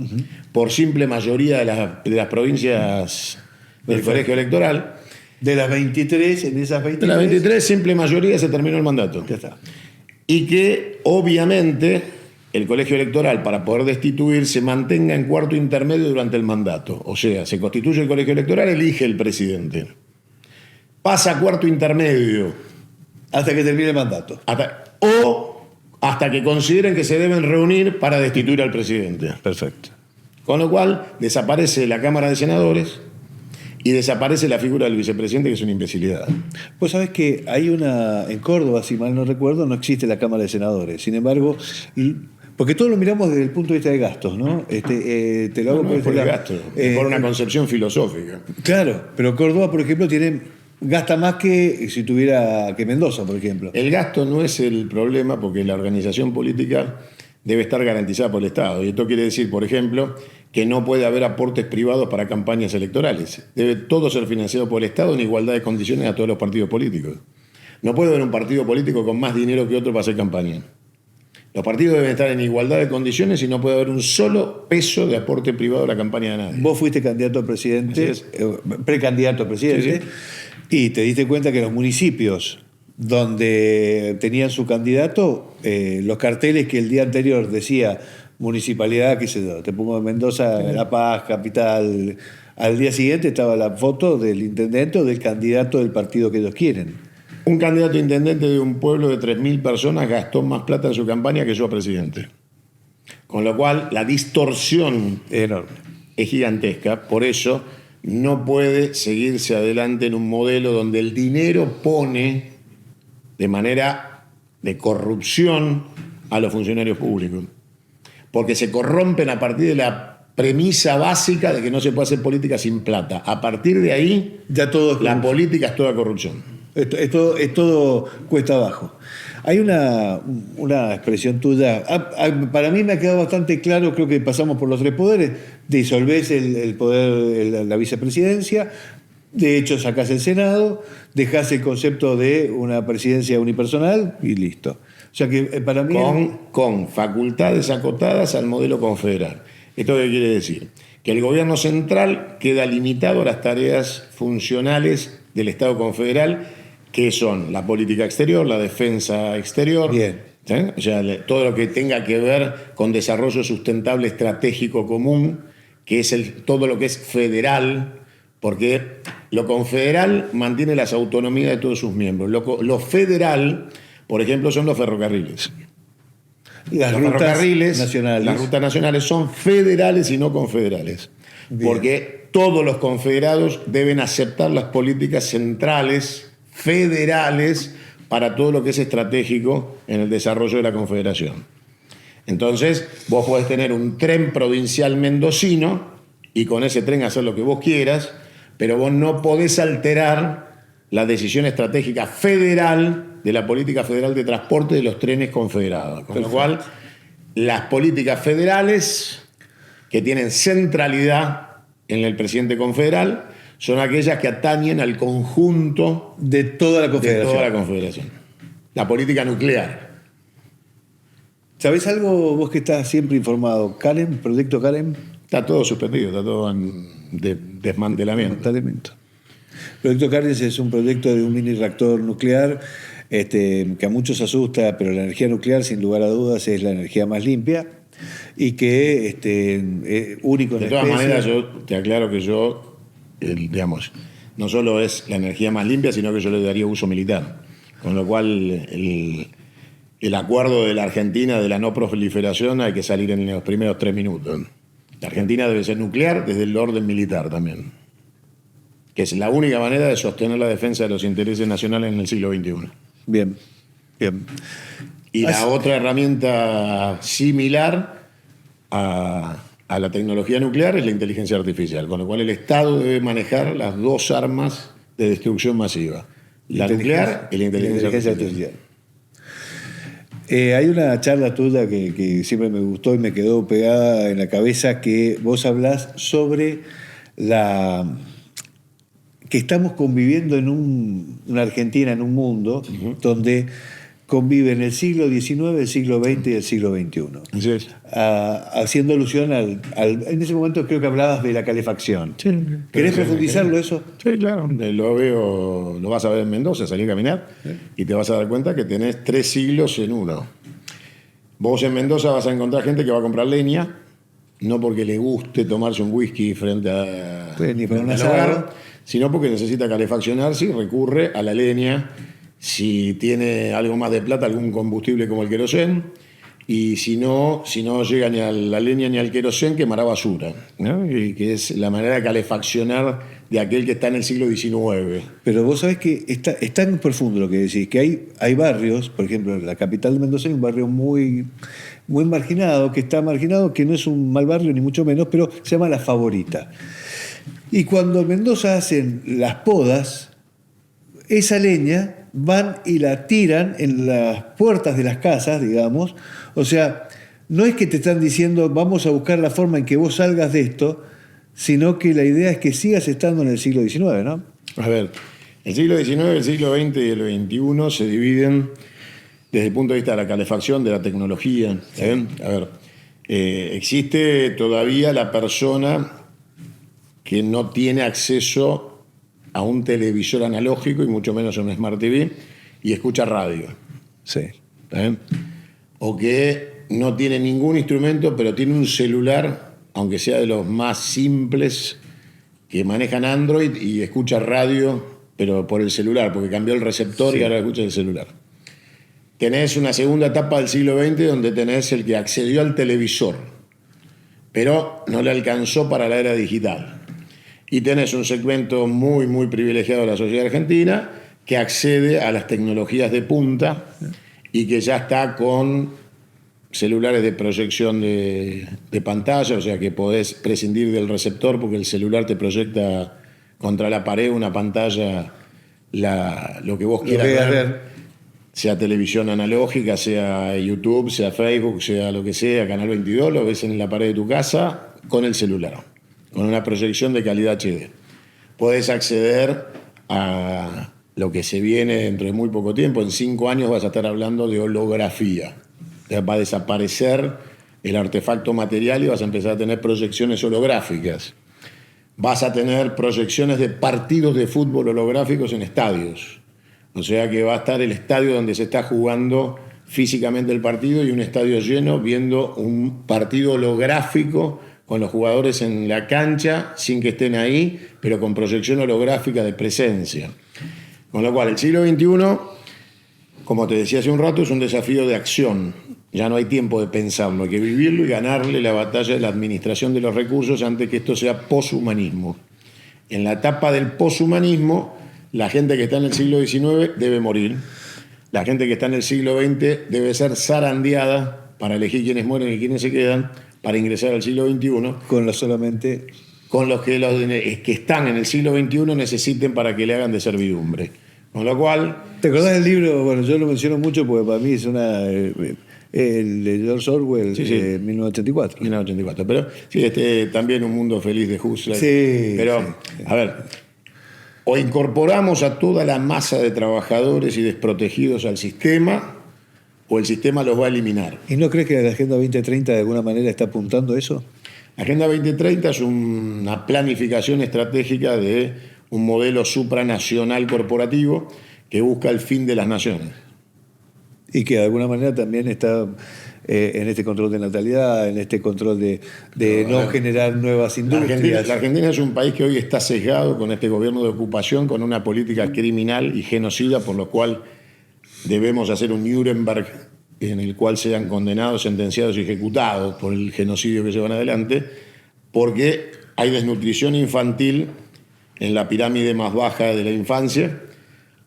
por simple mayoría de las provincias del colegio electoral. De las 23, en esas 23. De las 23, simple mayoría, se terminó el mandato. Ya está. Y que, obviamente, el colegio electoral, para poder destituir, se mantenga en cuarto intermedio durante el mandato. O sea, se constituye el colegio electoral, elige el presidente. Pasa a cuarto intermedio. Hasta que termine el mandato. Hasta que consideren que se deben reunir para destituir al presidente. Perfecto. Con lo cual, desaparece la Cámara de Senadores y desaparece la figura del vicepresidente, que es una imbecilidad. Vos sabés que hay en Córdoba, si mal no recuerdo, no existe la Cámara de Senadores. Sin embargo, porque todos lo miramos desde el punto de vista de gastos, ¿no? Te lo hago por el gasto, por una concepción filosófica. Claro, pero Córdoba, por ejemplo, gasta más que si tuviera que Mendoza, por ejemplo. El gasto no es el problema, porque la organización política debe estar garantizada por el Estado. Y esto quiere decir, por ejemplo, que no puede haber aportes privados para campañas electorales. Debe todo ser financiado por el Estado en igualdad de condiciones a todos los partidos políticos. No puede haber un partido político con más dinero que otro para hacer campaña. Los partidos deben estar en igualdad de condiciones y no puede haber un solo peso de aporte privado a la campaña de nadie. Vos fuiste candidato a presidente, precandidato a presidente, Sí. y te diste cuenta que los municipios donde tenían su candidato, los carteles que el día anterior decía municipalidad, qué sé yo, te pongo Mendoza, La Paz, capital. Al día siguiente estaba la foto del intendente o del candidato del partido que ellos quieren. Un candidato a intendente de un pueblo de 3.000 personas gastó más plata en su campaña que yo a presidente. Con lo cual, la distorsión Enorme. es gigantesca. Por eso, no puede seguirse adelante en un modelo donde el dinero pone de manera de corrupción a los funcionarios públicos. Porque se corrompen a partir de la premisa básica de que no se puede hacer política sin plata. A partir de ahí, ya todo la política es toda corrupción. Es todo cuesta abajo. Hay una expresión tuya, para mí me ha quedado bastante claro, creo que pasamos por los tres poderes, disolvés el poder, la vicepresidencia, de hecho sacás el Senado, dejás el concepto de una presidencia unipersonal y listo. O sea que para mí... Con facultades acotadas al modelo confederal. ¿Esto qué quiere decir? Que el gobierno central queda limitado a las tareas funcionales del Estado confederal, que son la política exterior, la defensa exterior. Bien. ¿Sí? O sea, todo lo que tenga que ver con desarrollo sustentable estratégico común, que es todo lo que es federal, porque lo confederal mantiene las autonomías de todos sus miembros. Lo federal, por ejemplo, son los ferrocarriles. Las Los rutas ferrocarriles, nacionales. las rutas nacionales son federales y no confederales. Bien. Porque todos los confederados deben aceptar las políticas centrales, federales, para todo lo que es estratégico en el desarrollo de la confederación. Entonces, vos podés tener un tren provincial mendocino y con ese tren hacer lo que vos quieras, pero vos no podés alterar la decisión estratégica federal de la política federal de transporte de los trenes confederados. Con lo cual, las políticas federales que tienen centralidad en el presidente confederal son aquellas que atañen al conjunto de toda la confederación. La política nuclear. ¿Sabés algo vos que estás siempre informado? ¿Calem? ¿Proyecto Calem? Está todo suspendido, está todo en desmantelamiento. Proyecto Calem es un proyecto de un mini reactor nuclear que a muchos asusta, pero la energía nuclear, sin lugar a dudas, es la energía más limpia y que es único en la especie. De todas maneras, yo te aclaro que digamos, no solo es la energía más limpia, sino que yo le daría uso militar. Con lo cual, el acuerdo de la Argentina de la no proliferación hay que salir en los primeros 3 minutos. La Argentina debe ser nuclear desde el orden militar también, que es la única manera de sostener la defensa de los intereses nacionales en el siglo XXI. Bien. Y la otra herramienta similar a la tecnología nuclear es la inteligencia artificial, con lo cual el Estado debe manejar las dos armas de destrucción masiva, la nuclear y la inteligencia artificial. Hay una charla tuya que siempre me gustó y me quedó pegada en la cabeza, que vos hablás sobre que estamos conviviendo en una Argentina, en un mundo donde conviven el siglo XIX, el siglo XX y el siglo XXI. Así es. Haciendo alusión en ese momento creo que hablabas de la calefacción. Sí. ¿Querés profundizarlo eso? Sí, claro. Lo vas a ver en Mendoza, salir a caminar y te vas a dar cuenta que tenés 3 siglos en uno. Vos en Mendoza vas a encontrar gente que va a comprar leña, no porque le guste tomarse un whisky frente a un hogar, sino porque necesita calefaccionarse y recurre a la leña. Si tiene algo más de plata, algún combustible como el querosén, y si no llega ni a la leña ni al querosén, quemará basura, ¿no? Y que es la manera de calefaccionar de aquel que está en el siglo XIX. Pero vos sabés que es tan profundo lo que decís, que hay barrios, por ejemplo, en la capital de Mendoza hay un barrio muy, muy marginado, que no es un mal barrio ni mucho menos, pero se llama La Favorita. Y cuando en Mendoza hacen las podas, esa leña van y la tiran en las puertas de las casas, digamos. O sea, no es que te están diciendo vamos a buscar la forma en que vos salgas de esto, sino que la idea es que sigas estando en el siglo XIX, ¿no? A ver, el siglo XIX, el siglo XX y el XXI se dividen desde el punto de vista de la calefacción, de la tecnología. ¿Saben? A ver, existe todavía la persona que no tiene acceso a un televisor analógico y mucho menos a un Smart TV y escucha radio. Sí. ¿Está bien? O que no tiene ningún instrumento, pero tiene un celular, aunque sea de los más simples, que manejan Android y escucha radio, pero por el celular, porque cambió el receptor y ahora escucha el celular. Tenés una segunda etapa del siglo XX donde tenés el que accedió al televisor, pero no le alcanzó para la era digital. Y tenés un segmento muy, muy privilegiado de la sociedad argentina que accede a las tecnologías de punta y que ya está con celulares de proyección de pantalla, o sea que podés prescindir del receptor porque el celular te proyecta contra la pared una pantalla lo que vos quieras ver. Sea televisión analógica, sea YouTube, sea Facebook, sea lo que sea, Canal 22, lo ves en la pared de tu casa con el celular, con una proyección de calidad HD. Podés acceder a lo que se viene dentro de muy poco tiempo. En 5 años vas a estar hablando de holografía. Va a desaparecer el artefacto material y vas a empezar a tener proyecciones holográficas. Vas a tener proyecciones de partidos de fútbol holográficos en estadios. O sea que va a estar el estadio donde se está jugando físicamente el partido y un estadio lleno viendo un partido holográfico con los jugadores en la cancha sin que estén ahí, pero con proyección holográfica de presencia. Con lo cual el siglo XXI, como te decía hace un rato, es un desafío de acción. Ya no hay tiempo de pensarlo, hay que vivirlo y ganarle la batalla de la administración de los recursos antes que esto sea poshumanismo. En la etapa del poshumanismo, la gente que está en el siglo XIX debe morir. La gente que está en el siglo XX debe ser zarandeada para elegir quiénes mueren y quiénes se quedan para ingresar al siglo XXI. Con los que están en el siglo XXI necesiten para que le hagan de servidumbre. Con lo cual... ¿Te acordás del libro? Bueno, yo lo menciono mucho porque para mí es el de George Orwell, sí. 1984. 1984. Pero sí, también Un mundo feliz de Huxley. Sí. Pero, sí. A ver, o incorporamos a toda la masa de trabajadores y desprotegidos al sistema, o el sistema los va a eliminar. ¿Y no crees que la Agenda 2030 de alguna manera está apuntando a eso? La Agenda 2030 es una planificación estratégica de un modelo supranacional corporativo que busca el fin de las naciones. Y que de alguna manera también está en este control de natalidad, en este control de no generar nuevas industrias. La Argentina es un país que hoy está sesgado con este gobierno de ocupación, con una política criminal y genocida, por lo cual debemos hacer un Nuremberg en el cual sean condenados, sentenciados y ejecutados por el genocidio que llevan adelante, porque hay desnutrición infantil en la pirámide más baja de la infancia,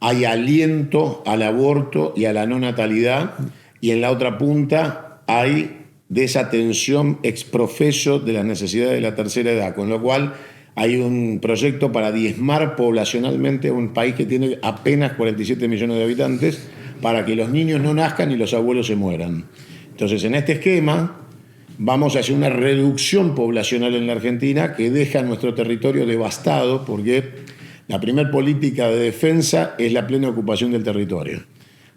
hay aliento al aborto y a la no natalidad, y en la otra punta hay desatención exprofeso de las necesidades de la tercera edad, con lo cual hay un proyecto para diezmar poblacionalmente a un país que tiene apenas 47 millones de habitantes, para que los niños no nazcan y los abuelos se mueran. Entonces, en este esquema vamos a hacer una reducción poblacional en la Argentina que deja nuestro territorio devastado, porque la primera política de defensa es la plena ocupación del territorio.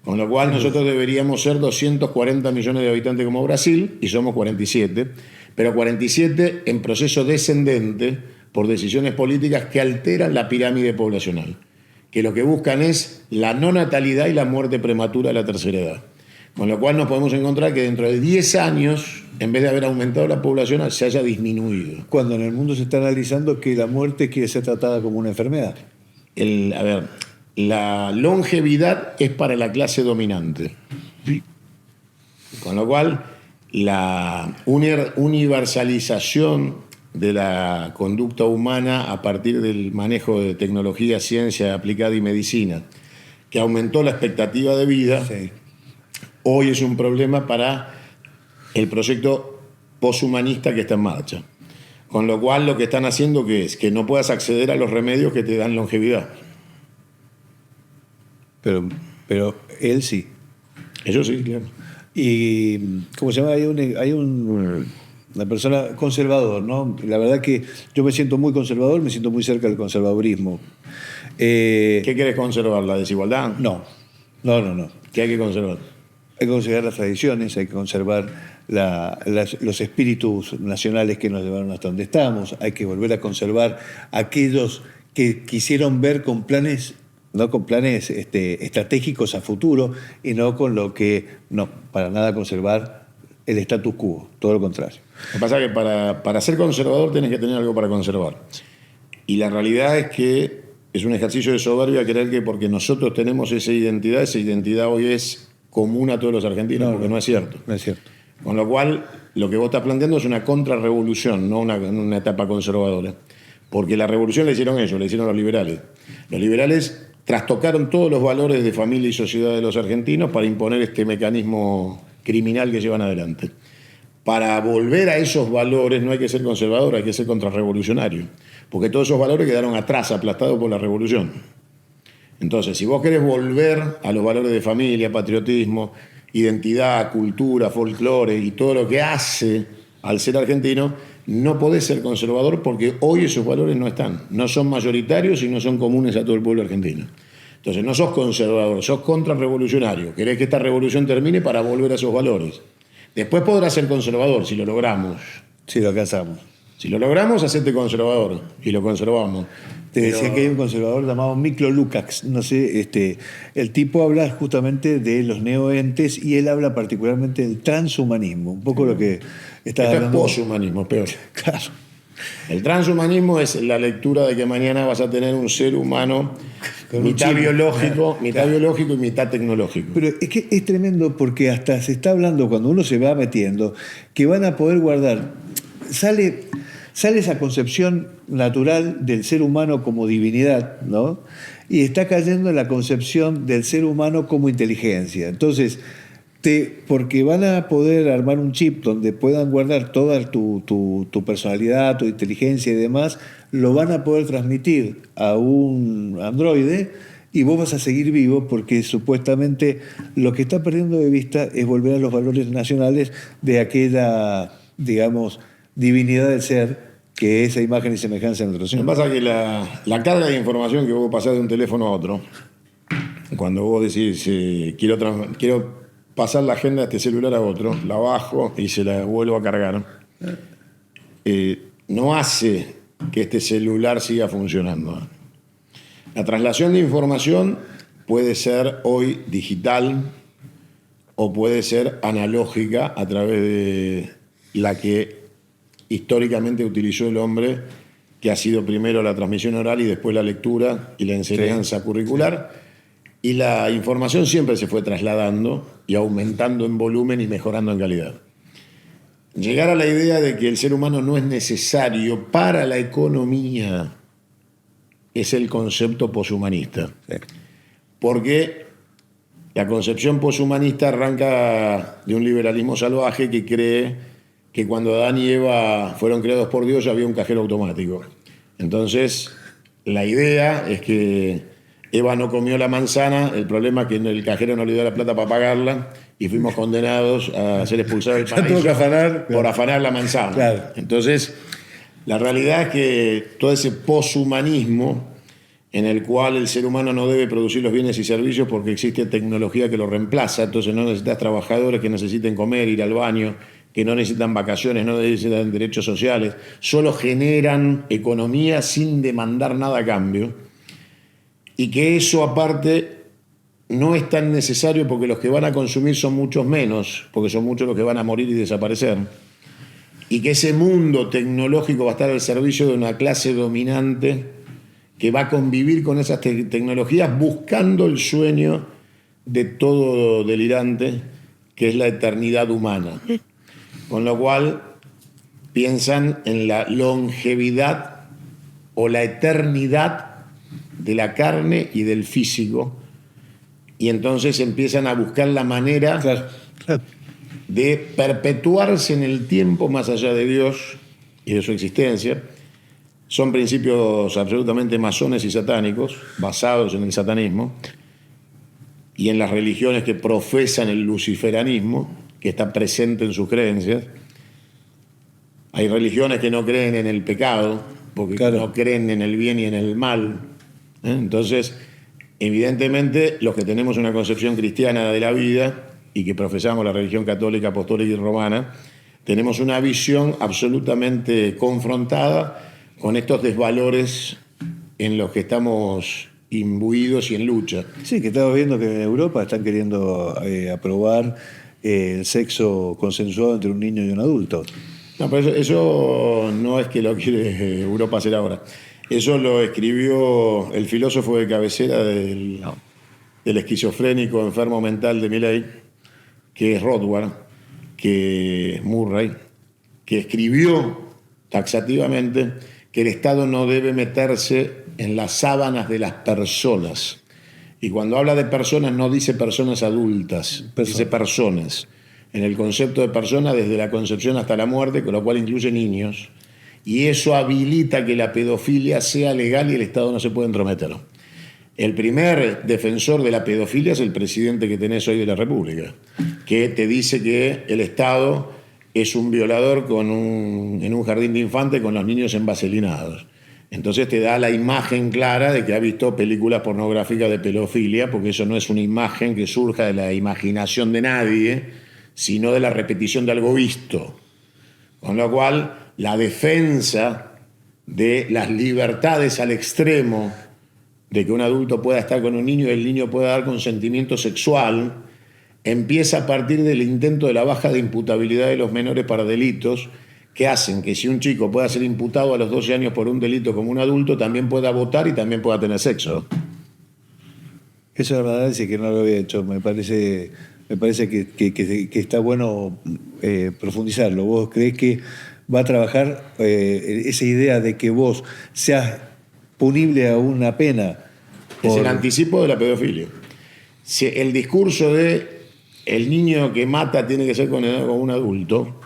Con lo cual nosotros deberíamos ser 240 millones de habitantes como Brasil, y somos 47, pero 47 en proceso descendente por decisiones políticas que alteran la pirámide poblacional, que lo que buscan es la no natalidad y la muerte prematura de la tercera edad. Con lo cual nos podemos encontrar que dentro de 10 años, en vez de haber aumentado la población, se haya disminuido. Cuando en el mundo se está analizando que la muerte quiere ser tratada como una enfermedad. La longevidad es para la clase dominante. Con lo cual, la universalización de la conducta humana a partir del manejo de tecnología, ciencia aplicada y medicina, que aumentó la expectativa de vida, sí, hoy es un problema para el proyecto poshumanista que está en marcha. Con lo cual, lo que están haciendo es que no puedas acceder a los remedios que te dan longevidad. Pero él sí. Eso sí, claro. Y, ¿cómo se llama? Hay una persona conservador, ¿no? La verdad que yo me siento muy conservador, me siento muy cerca del conservadurismo. ¿Qué querés conservar? ¿La desigualdad? No. ¿Qué hay que conservar? Hay que conservar las tradiciones, hay que conservar los espíritus nacionales que nos llevaron hasta donde estamos, hay que volver a conservar aquellos que quisieron ver con planes no con planes estratégicos a futuro y no con lo que, no, para nada conservar el status quo, todo lo contrario. Lo que pasa es que para ser conservador tenés que tener algo para conservar. Y la realidad es que es un ejercicio de soberbia creer que porque nosotros tenemos esa identidad hoy es común a todos los argentinos, porque no es cierto. No es cierto. Con lo cual, lo que vos estás planteando es una contrarrevolución, no una etapa conservadora. Porque la revolución la hicieron ellos, la hicieron los liberales. Los liberales trastocaron todos los valores de familia y sociedad de los argentinos para imponer este mecanismo criminal que llevan adelante. Para volver a esos valores no hay que ser conservador, hay que ser contrarrevolucionario. Porque todos esos valores quedaron atrás, aplastados por la revolución. Entonces, si vos querés volver a los valores de familia, patriotismo, identidad, cultura, folclore y todo lo que hace al ser argentino, no podés ser conservador porque hoy esos valores no están. No son mayoritarios y no son comunes a todo el pueblo argentino. Entonces, no sos conservador, sos contrarrevolucionario. Querés que esta revolución termine para volver a esos valores. Después podrás ser conservador si lo logramos. Si lo alcanzamos. Si lo logramos, hacete conservador y lo conservamos. Te decía que hay un conservador llamado Miklo Lukács, no sé, el tipo habla justamente de los neoentes y él habla particularmente del transhumanismo, un poco lo que está Esto hablando. es poshumanismo, peor. Claro. El transhumanismo es la lectura de que mañana vas a tener un ser humano mitad biológico y mitad tecnológico. Pero es que es tremendo porque hasta se está hablando, cuando uno se va metiendo, que van a poder guardar. Sale esa concepción natural del ser humano como divinidad, ¿no? Y está cayendo en la concepción del ser humano como inteligencia. Entonces, porque van a poder armar un chip donde puedan guardar toda tu personalidad, tu inteligencia y demás, lo van a poder transmitir a un androide y vos vas a seguir vivo porque supuestamente lo que está perdiendo de vista es volver a los valores nacionales de aquella, digamos, divinidad del ser, que es esa imagen y semejanza de nuestro Señor. Lo que pasa es que la carga de información que vos pasás de un teléfono a otro, cuando vos decís quiero pasar la agenda de este celular a otro, la bajo y se la vuelvo a cargar, no hace que este celular siga funcionando. La traslación de información puede ser hoy digital o puede ser analógica a través de la que históricamente utilizó el hombre, que ha sido primero la transmisión oral y después la lectura y la enseñanza curricular. Y la información siempre se fue trasladando y aumentando en volumen y mejorando en calidad. Llegar a la idea de que el ser humano no es necesario para la economía es el concepto poshumanista. Sí. Porque la concepción poshumanista arranca de un liberalismo salvaje que cree que cuando Adán y Eva fueron creados por Dios había un cajero automático. Entonces, la idea es que Eva no comió la manzana, el problema es que el cajero no le dio la plata para pagarla y fuimos condenados a ser expulsados del paraíso tuvo que afanar, por afanar la manzana. Claro. Entonces, la realidad es que todo ese poshumanismo en el cual el ser humano no debe producir los bienes y servicios porque existe tecnología que lo reemplaza, entonces no necesitas trabajadores que necesiten comer, ir al baño, que no necesitan vacaciones, no necesitan derechos sociales, solo generan economía sin demandar nada a cambio, y que eso aparte no es tan necesario porque los que van a consumir son muchos menos, porque son muchos los que van a morir y desaparecer, y que ese mundo tecnológico va a estar al servicio de una clase dominante que va a convivir con esas tecnologías buscando el sueño de todo delirante, que es la eternidad humana. Con lo cual piensan en la longevidad o la eternidad de la carne y del físico, y entonces empiezan a buscar la manera de perpetuarse en el tiempo más allá de Dios y de su existencia. Son principios absolutamente masones y satánicos, basados en el satanismo y en las religiones que profesan el luciferanismo, que está presente en sus creencias. Hay religiones que no creen en el pecado, porque no creen en el bien y en el mal. Entonces, evidentemente, los que tenemos una concepción cristiana de la vida y que profesamos la religión católica, apostólica y romana, tenemos una visión absolutamente confrontada con estos desvalores en los que estamos imbuidos y en lucha. Sí, que estamos viendo que en Europa están queriendo aprobar el sexo consensuado entre un niño y un adulto. No, pero eso no es que lo quiere Europa hacer ahora. Eso lo escribió el filósofo de cabecera del esquizofrénico enfermo mental de Milley, que es Rothbard, que es Murray, que escribió taxativamente que el Estado no debe meterse en las sábanas de las personas. Y cuando habla de personas no dice personas adultas, dice personas. En el concepto de persona desde la concepción hasta la muerte, con lo cual incluye niños. Y eso habilita que la pedofilia sea legal y el Estado no se puede entrometer. El primer defensor de la pedofilia es el presidente que tenés hoy de la República, que te dice que el Estado es un violador en un jardín de infantes con los niños envaselinados. Entonces te da la imagen clara de que ha visto películas pornográficas de pedofilia, porque eso no es una imagen que surja de la imaginación de nadie, sino de la repetición de algo visto. Con lo cual, la defensa de las libertades al extremo de que un adulto pueda estar con un niño y el niño pueda dar consentimiento sexual, empieza a partir del intento de la baja de imputabilidad de los menores para delitos, que hacen que si un chico pueda ser imputado a los 12 años por un delito como un adulto, también pueda votar y también pueda tener sexo. Eso es verdad, sí que no lo había hecho. Me parece que está bueno profundizarlo. ¿Vos creés que va a trabajar esa idea de que vos seas punible a una pena? Es el anticipo de la pedofilia. Si el discurso de el niño que mata tiene que ser condenado como un adulto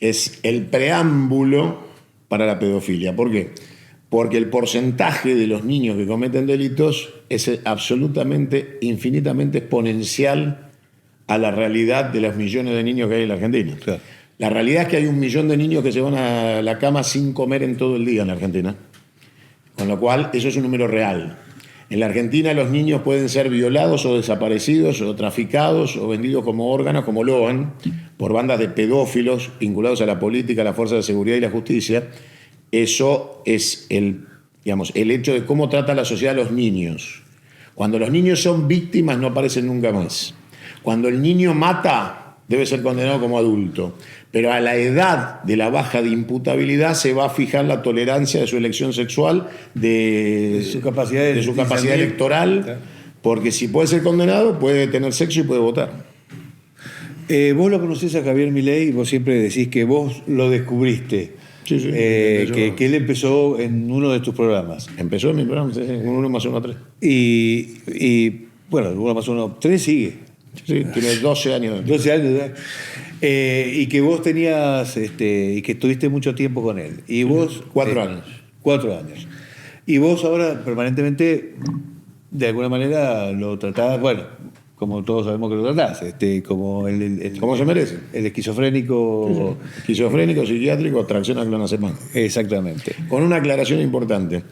es el preámbulo para la pedofilia. ¿Por qué? Porque el porcentaje de los niños que cometen delitos es absolutamente, infinitamente exponencial a la realidad de los millones de niños que hay en la Argentina. Claro. La realidad es que hay 1 millón de niños que se van a la cama sin comer en todo el día en la Argentina. Con lo cual, eso es un número real. En la Argentina los niños pueden ser violados o desaparecidos o traficados o vendidos como órganos, como lo han, por bandas de pedófilos vinculados a la política, a la fuerza de seguridad y la justicia. Eso es el hecho de cómo trata la sociedad a los niños. Cuando los niños son víctimas no aparecen nunca más. Cuando el niño mata, debe ser condenado como adulto. Pero a la edad de la baja de imputabilidad se va a fijar la tolerancia de su elección sexual, de su capacidad electoral, porque si puede ser condenado, puede tener sexo y puede votar. Vos lo conocés a Javier Milei y vos siempre decís que vos lo descubriste. Sí, que él empezó en uno de tus programas. Empezó en mi programa, sí, 1 más 1, 3. Y bueno, 1 más 1, 3 sigue. Sí, tiene 12 años. 12 años, y que vos tenías, y que estuviste mucho tiempo con él. Y vos... 4 años. 4 años. Y vos ahora permanentemente, de alguna manera, lo tratás, bueno, como todos sabemos que lo tratás, como como se merece. El esquizofrénico... Sí. Esquizofrénico, psiquiátrico, tracción a clonazepam. Exactamente. Con una aclaración importante.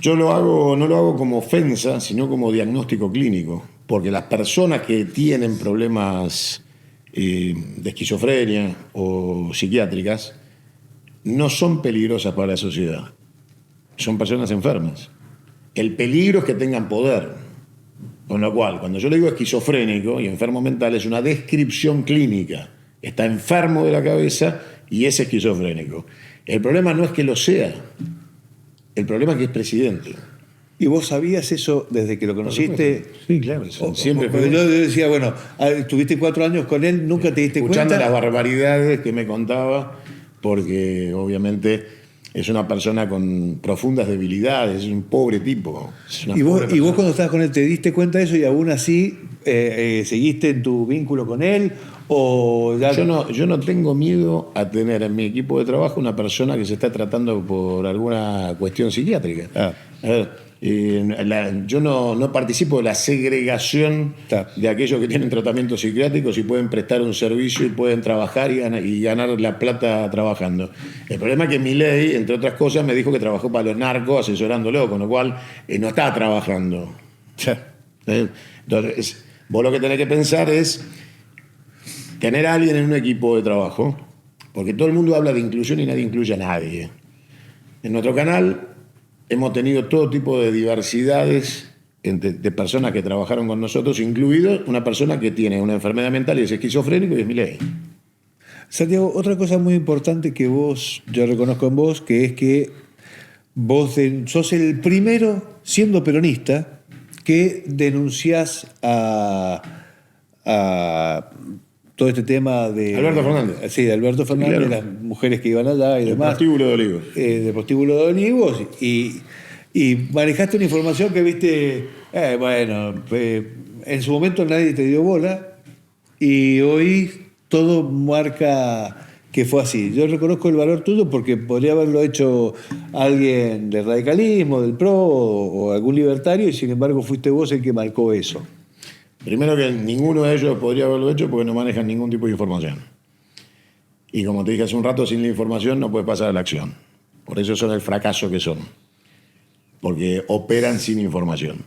Yo no lo hago como ofensa, sino como diagnóstico clínico. Porque las personas que tienen problemas de esquizofrenia o psiquiátricas no son peligrosas para la sociedad. Son personas enfermas. El peligro es que tengan poder. Con lo cual, cuando yo le digo esquizofrénico y enfermo mental, es una descripción clínica. Está enfermo de la cabeza y es esquizofrénico. El problema no es que lo sea. El problema es que es presidente. ¿Y vos sabías eso desde que lo conociste? Sí, claro. Siempre fue. Yo decía, bueno, estuviste 4 años con él, nunca te diste escuchando cuenta. Las barbaridades que me contaba, porque obviamente es una persona con profundas debilidades, es un pobre tipo. ¿Y vos cuando estabas con él te diste cuenta de eso y aún así seguiste en tu vínculo con él? ¿O ya... Yo no tengo miedo a tener en mi equipo de trabajo una persona que se está tratando por alguna cuestión psiquiátrica. A ver, yo no participo de la segregación de aquellos que tienen tratamientos psiquiátricos y pueden prestar un servicio y pueden trabajar y ganar la plata trabajando. El problema es que Milei, entre otras cosas, me dijo que trabajó para los narcos asesorándolo, con lo cual no está trabajando. Entonces, vos lo que tenés que pensar es tener a alguien en un equipo de trabajo, porque todo el mundo habla de inclusión y nadie incluye a nadie. En nuestro canal hemos tenido todo tipo de diversidades de personas que trabajaron con nosotros, incluido una persona que tiene una enfermedad mental y es esquizofrénico y es Milei. Santiago, otra cosa muy importante que yo reconozco en vos, que es que vos sos el primero, siendo peronista, que denunciás a todo este tema de... Alberto Fernández. Sí, de Alberto Fernández, claro. las mujeres que iban allá y El demás. prostíbulo de Olivos. De prostíbulo de Olivos. Y manejaste una información que viste, en su momento nadie te dio bola y hoy todo marca que fue así. Yo reconozco el valor tuyo porque podría haberlo hecho alguien del radicalismo, del PRO o algún libertario y sin embargo fuiste vos el que marcó eso. Primero que ninguno de ellos podría haberlo hecho porque no manejan ningún tipo de información. Y como te dije hace un rato, sin la información no puedes pasar a la acción. Por eso son el fracaso que son. Porque operan sin información.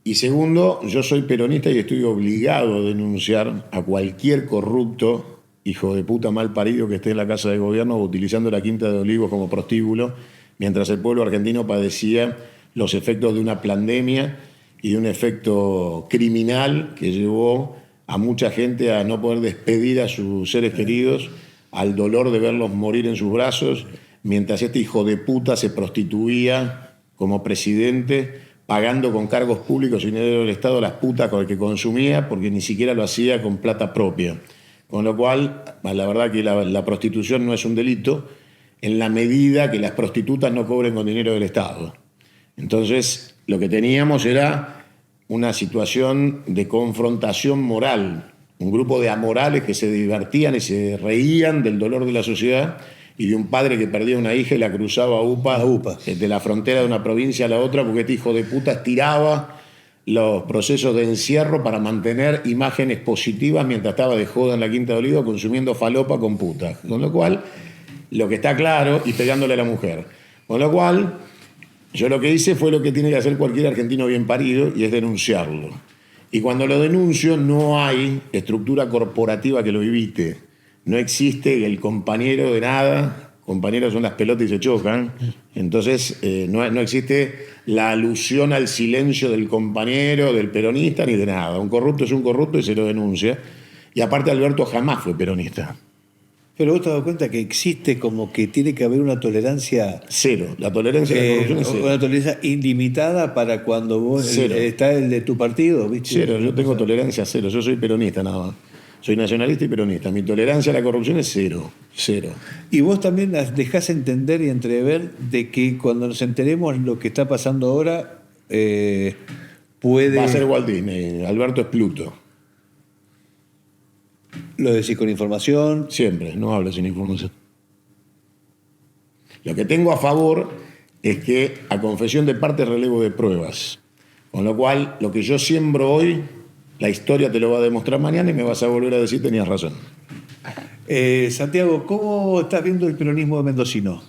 Y segundo, yo soy peronista y estoy obligado a denunciar a cualquier corrupto, hijo de puta mal parido que esté en la Casa de Gobierno utilizando la Quinta de Olivos como prostíbulo, mientras el pueblo argentino padecía los efectos de una pandemia y de un efecto criminal que llevó a mucha gente a no poder despedir a sus seres queridos, al dolor de verlos morir en sus brazos, mientras este hijo de puta se prostituía como presidente, pagando con cargos públicos y dinero del Estado las putas con el que consumía, porque ni siquiera lo hacía con plata propia. Con lo cual, la verdad que la prostitución no es un delito en la medida que las prostitutas no cobren con dinero del Estado. Entonces, lo que teníamos era una situación de confrontación moral, un grupo de amorales que se divertían y se reían del dolor de la sociedad y de un padre que perdía una hija y la cruzaba a UPA. De la frontera de una provincia a la otra, porque este hijo de puta estiraba los procesos de encierro para mantener imágenes positivas mientras estaba de joda en la Quinta de Olivos consumiendo falopa con putas. Con lo cual, lo que está claro, y pegándole a la mujer. Con lo cual, yo lo que hice fue lo que tiene que hacer cualquier argentino bien parido, y es denunciarlo. Y cuando lo denuncio, no hay estructura corporativa que lo evite. No existe el compañero de nada, compañeros son las pelotas y se chocan, entonces no existe la alusión al silencio del compañero, del peronista, ni de nada. Un corrupto es un corrupto y se lo denuncia. Y aparte Alberto jamás fue peronista. Pero vos te das cuenta que existe como que tiene que haber una tolerancia... Cero. La tolerancia de la corrupción es cero. Una tolerancia ilimitada para cuando vos está el de tu partido, ¿viste? Cero, yo tengo tolerancia cero. Yo soy peronista nada más. Soy nacionalista y peronista. Mi tolerancia a la corrupción es cero. Cero. Y vos también dejás entender y entrever de que cuando nos enteremos lo que está pasando ahora, puede... Va a ser Walt Disney. Alberto es Pluto. ¿Lo decís con información? Siempre, no hablo sin información. Lo que tengo a favor es que a confesión de parte relevo de pruebas. Con lo cual, lo que yo siembro hoy, la historia te lo va a demostrar mañana y me vas a volver a decir tenías razón. Santiago, ¿cómo estás viendo el peronismo mendocino?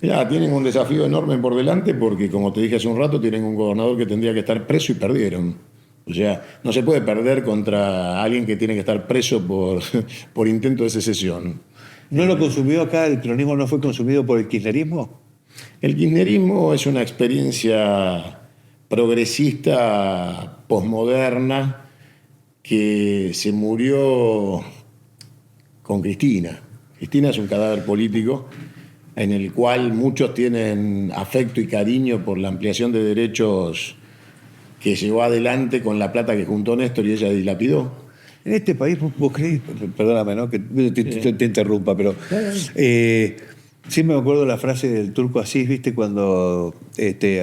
Mirá, tienen un desafío enorme por delante porque, como te dije hace un rato, tienen un gobernador que tendría que estar preso y perdieron. O sea, no se puede perder contra alguien que tiene que estar preso por intento de secesión. ¿No lo consumió acá? ¿El peronismo no fue consumido por el kirchnerismo? El kirchnerismo es una experiencia progresista, posmoderna, que se murió con Cristina. Cristina es un cadáver político en el cual muchos tienen afecto y cariño por la ampliación de derechos que llevó adelante con la plata que juntó Néstor y ella dilapidó. En este país, vos creés, perdóname, ¿no? Que te interrumpa, pero sí me acuerdo la frase del Turco Asís, ¿viste? Cuando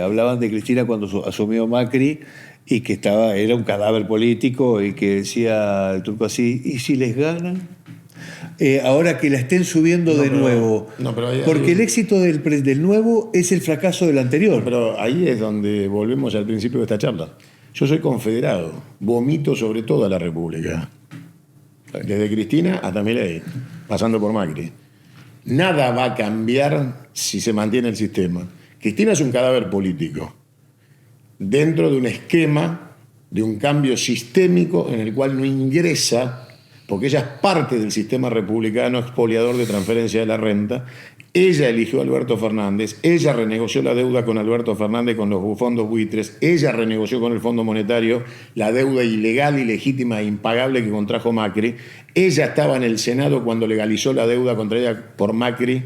hablaban de Cristina cuando asumió Macri y que era un cadáver político y que decía el Turco Asís, ¿y si les ganan? Ahora que la estén subiendo de nuevo. Porque el éxito del nuevo es el fracaso del anterior. Pero ahí es donde volvemos al principio de esta charla. Yo soy confederado, vomito sobre toda la República. Desde Cristina hasta Milei, pasando por Macri. Nada va a cambiar si se mantiene el sistema. Cristina es un cadáver político, dentro de un esquema de un cambio sistémico en el cual no ingresa, porque ella es parte del sistema republicano expoliador de transferencia de la renta, Ella eligió a Alberto Fernández, ella renegoció la deuda con Alberto Fernández con los fondos buitres, ella renegoció con el Fondo Monetario la deuda ilegal, ilegítima e impagable que contrajo Macri. Ella estaba en el Senado cuando legalizó la deuda contraída por Macri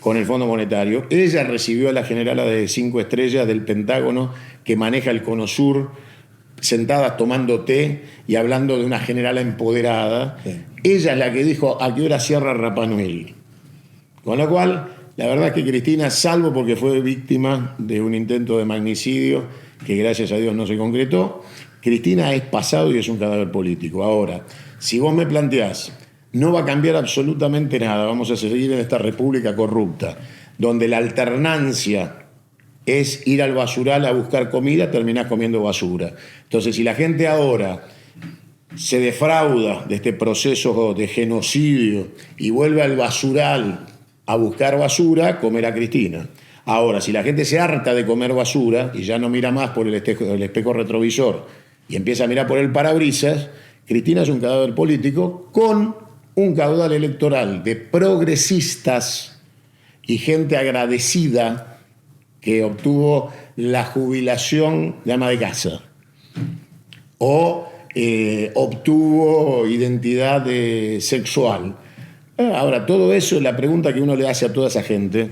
con el Fondo Monetario. Ella recibió a la generala de 5 estrellas del Pentágono que maneja el Cono Sur, sentadas tomando té y hablando de una generala empoderada. Sí. Ella es la que dijo a qué hora cierra Rapa Nui. Con lo cual, la verdad es que Cristina, salvo porque fue víctima de un intento de magnicidio que gracias a Dios no se concretó, Cristina es pasado y es un cadáver político. Ahora, si vos me planteás, no va a cambiar absolutamente nada, vamos a seguir en esta república corrupta, donde la alternancia es ir al basural a buscar comida, terminás comiendo basura. Entonces, si la gente ahora se defrauda de este proceso de genocidio y vuelve al basural a buscar basura, comerá Cristina. Ahora, si la gente se harta de comer basura y ya no mira más por el espejo retrovisor y empieza a mirar por el parabrisas, Cristina es un cadáver político con un caudal electoral de progresistas y gente agradecida que obtuvo la jubilación de ama de casa o obtuvo identidad sexual. Ahora, todo eso es la pregunta que uno le hace a toda esa gente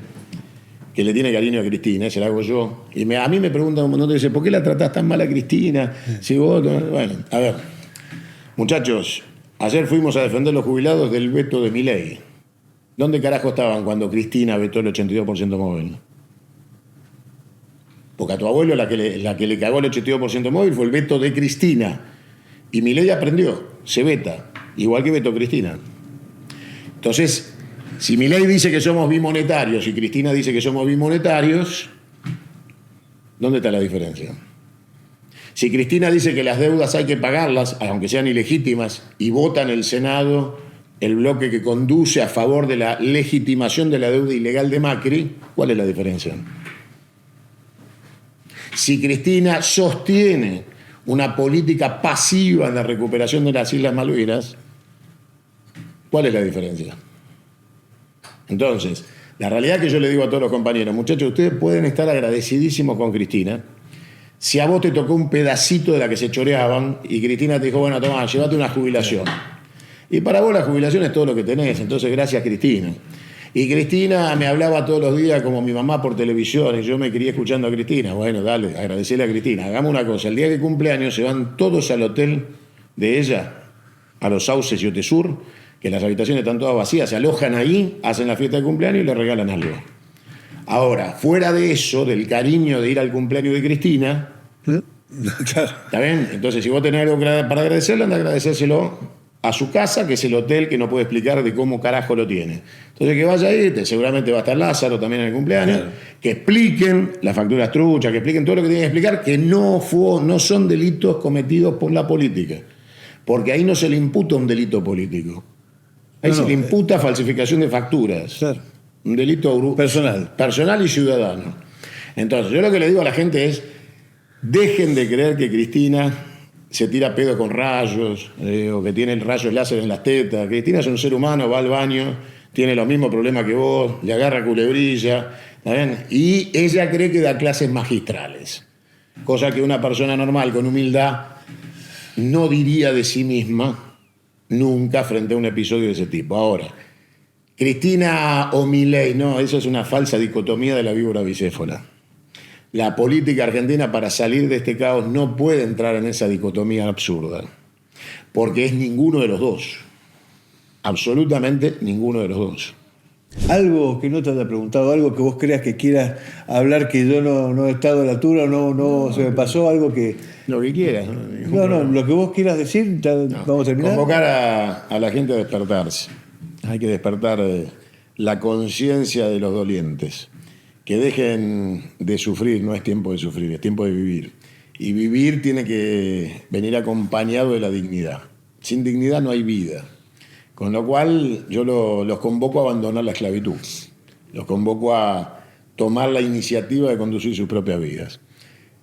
que le tiene cariño a Cristina, se la hago yo. Y a mí me preguntan un montón de veces, ¿por qué la tratás tan mal a Cristina? Si vos, bueno, a ver, muchachos, ayer fuimos a defender los jubilados del veto de Milei. ¿Dónde carajo estaban cuando Cristina vetó el 82% móvil? Porque a tu abuelo la que le cagó el 82% móvil fue el veto de Cristina. Y Milei aprendió, se veta, igual que vetó Cristina. Entonces, si Milei dice que somos bimonetarios y Cristina dice que somos bimonetarios, ¿dónde está la diferencia? Si Cristina dice que las deudas hay que pagarlas, aunque sean ilegítimas, y vota en el Senado el bloque que conduce a favor de la legitimación de la deuda ilegal de Macri, ¿cuál es la diferencia? Si Cristina sostiene una política pasiva en la recuperación de las Islas Malvinas, ¿cuál es la diferencia? Entonces, la realidad que yo le digo a todos los compañeros, muchachos, ustedes pueden estar agradecidísimos con Cristina. Si a vos te tocó un pedacito de la que se choreaban y Cristina te dijo, bueno, toma, llévate una jubilación. Y para vos la jubilación es todo lo que tenés, entonces gracias Cristina. Y Cristina me hablaba todos los días como mi mamá por televisión y yo me quería escuchando a Cristina. Bueno, dale, agradecerle a Cristina. Hagamos una cosa, el día que cumple años se van todos al hotel de ella, a los Sauces y Otesur, que las habitaciones están todas vacías, se alojan ahí, hacen la fiesta de cumpleaños y le regalan algo. Ahora, fuera de eso, del cariño de ir al cumpleaños de Cristina, ¿está bien? Entonces, si vos tenés algo para agradecerle, anda a agradecérselo a su casa, que es el hotel que no puede explicar de cómo carajo lo tiene. Entonces, que vaya ahí, seguramente va a estar Lázaro también en el cumpleaños, claro. Que expliquen las facturas truchas, que expliquen todo lo que tienen que explicar, que no son delitos cometidos por la política. Porque ahí no se le imputa un delito político. Ahí se le imputa falsificación de facturas. Claro. Un delito personal y ciudadano. Entonces, yo lo que le digo a la gente es, dejen de creer que Cristina se tira pedo con rayos, o que tiene el rayo láser en las tetas. Cristina es un ser humano, va al baño, tiene los mismos problemas que vos, le agarra culebrilla, ¿está bien? Y ella cree que da clases magistrales. Cosa que una persona normal, con humildad, no diría de sí misma nunca frente a un episodio de ese tipo. Ahora, Cristina o Milei, no, eso es una falsa dicotomía de la víbora bicéfala. La política argentina, para salir de este caos, no puede entrar en esa dicotomía absurda, porque es ninguno de los dos. Absolutamente ninguno de los dos. Algo que no te haya preguntado, algo que vos creas que quieras hablar, que yo no he estado a la altura, no se me pasó, algo que... Lo que quieras. No, lo que vos quieras decir, vamos a terminar. Convocar a la gente a despertarse. Hay que despertar la conciencia de los dolientes. Que dejen de sufrir, no es tiempo de sufrir, es tiempo de vivir. Y vivir tiene que venir acompañado de la dignidad. Sin dignidad no hay vida. Con lo cual yo los convoco a abandonar la esclavitud. Los convoco a tomar la iniciativa de conducir sus propias vidas.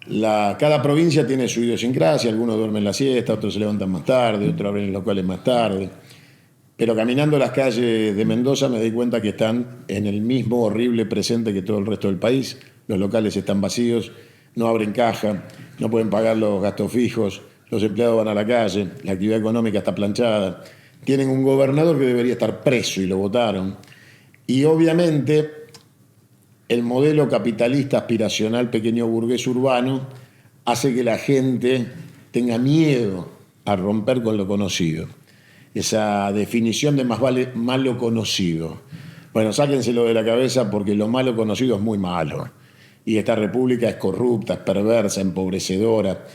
Cada provincia tiene su idiosincrasia, algunos duermen la siesta, otros se levantan más tarde, otros abren locales más tarde. Pero caminando las calles de Mendoza me di cuenta que están en el mismo horrible presente que todo el resto del país. Los locales están vacíos, no abren caja, no pueden pagar los gastos fijos, los empleados van a la calle, la actividad económica está planchada. Tienen un gobernador que debería estar preso y lo votaron. Y obviamente el modelo capitalista aspiracional pequeño burgués urbano hace que la gente tenga miedo a romper con lo conocido. Esa definición de más vale malo conocido. Bueno, sáquenselo de la cabeza porque lo malo conocido es muy malo. Y esta república es corrupta, es perversa, empobrecedora.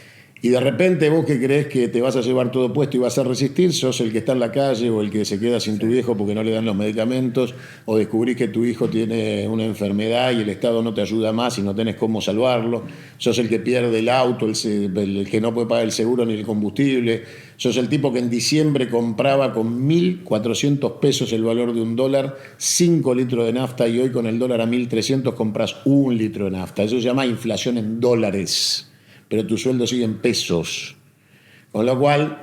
Y de repente vos que crees que te vas a llevar todo puesto y vas a resistir, sos el que está en la calle o el que se queda sin tu viejo porque no le dan los medicamentos, o descubrís que tu hijo tiene una enfermedad y el Estado no te ayuda más y no tenés cómo salvarlo, sos el que pierde el auto, el que no puede pagar el seguro ni el combustible, sos el tipo que en diciembre compraba con 1.400 pesos el valor de $1 5 litros de nafta y hoy con el dólar a 1.300 compras 1 litro de nafta. Eso se llama inflación en dólares, pero tu sueldo sigue en pesos. Con lo cual,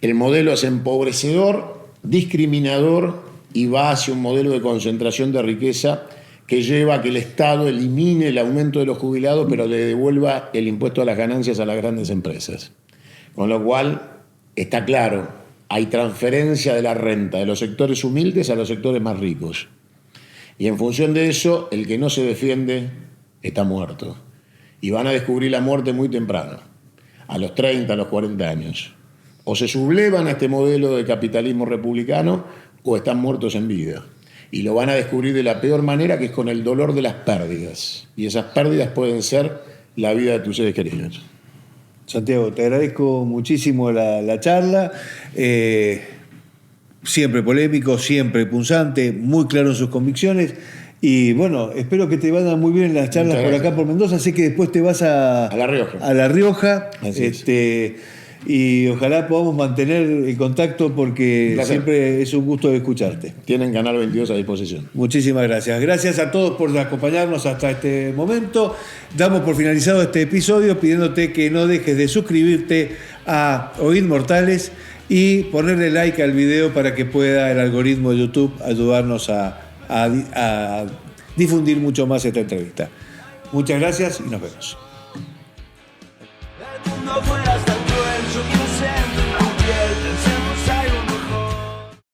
el modelo es empobrecedor, discriminador y va hacia un modelo de concentración de riqueza que lleva a que el Estado elimine el aumento de los jubilados, pero le devuelva el impuesto a las ganancias a las grandes empresas. Con lo cual, está claro, hay transferencia de la renta de los sectores humildes a los sectores más ricos. Y en función de eso, el que no se defiende está muerto. Y van a descubrir la muerte muy temprano, a los 30, a los 40 años. O se sublevan a este modelo de capitalismo republicano o están muertos en vida. Y lo van a descubrir de la peor manera, que es con el dolor de las pérdidas. Y esas pérdidas pueden ser la vida de tus seres queridos. Santiago, te agradezco muchísimo la charla. Siempre polémico, siempre punzante, muy claro en sus convicciones. Y bueno, espero que te vayan muy bien las charlas por acá por Mendoza. Sé que después te vas a La Rioja. A La Rioja. Y ojalá podamos mantener el contacto porque siempre es un gusto escucharte. Tienen Canal 22 a disposición. Muchísimas gracias. Gracias a todos por acompañarnos hasta este momento. Damos por finalizado este episodio pidiéndote que no dejes de suscribirte a Oíd Mortales y ponerle like al video para que pueda el algoritmo de YouTube ayudarnos a difundir mucho más esta entrevista. Muchas gracias y nos vemos. El mundo fuera tan cruel, yo inocente en tu piel,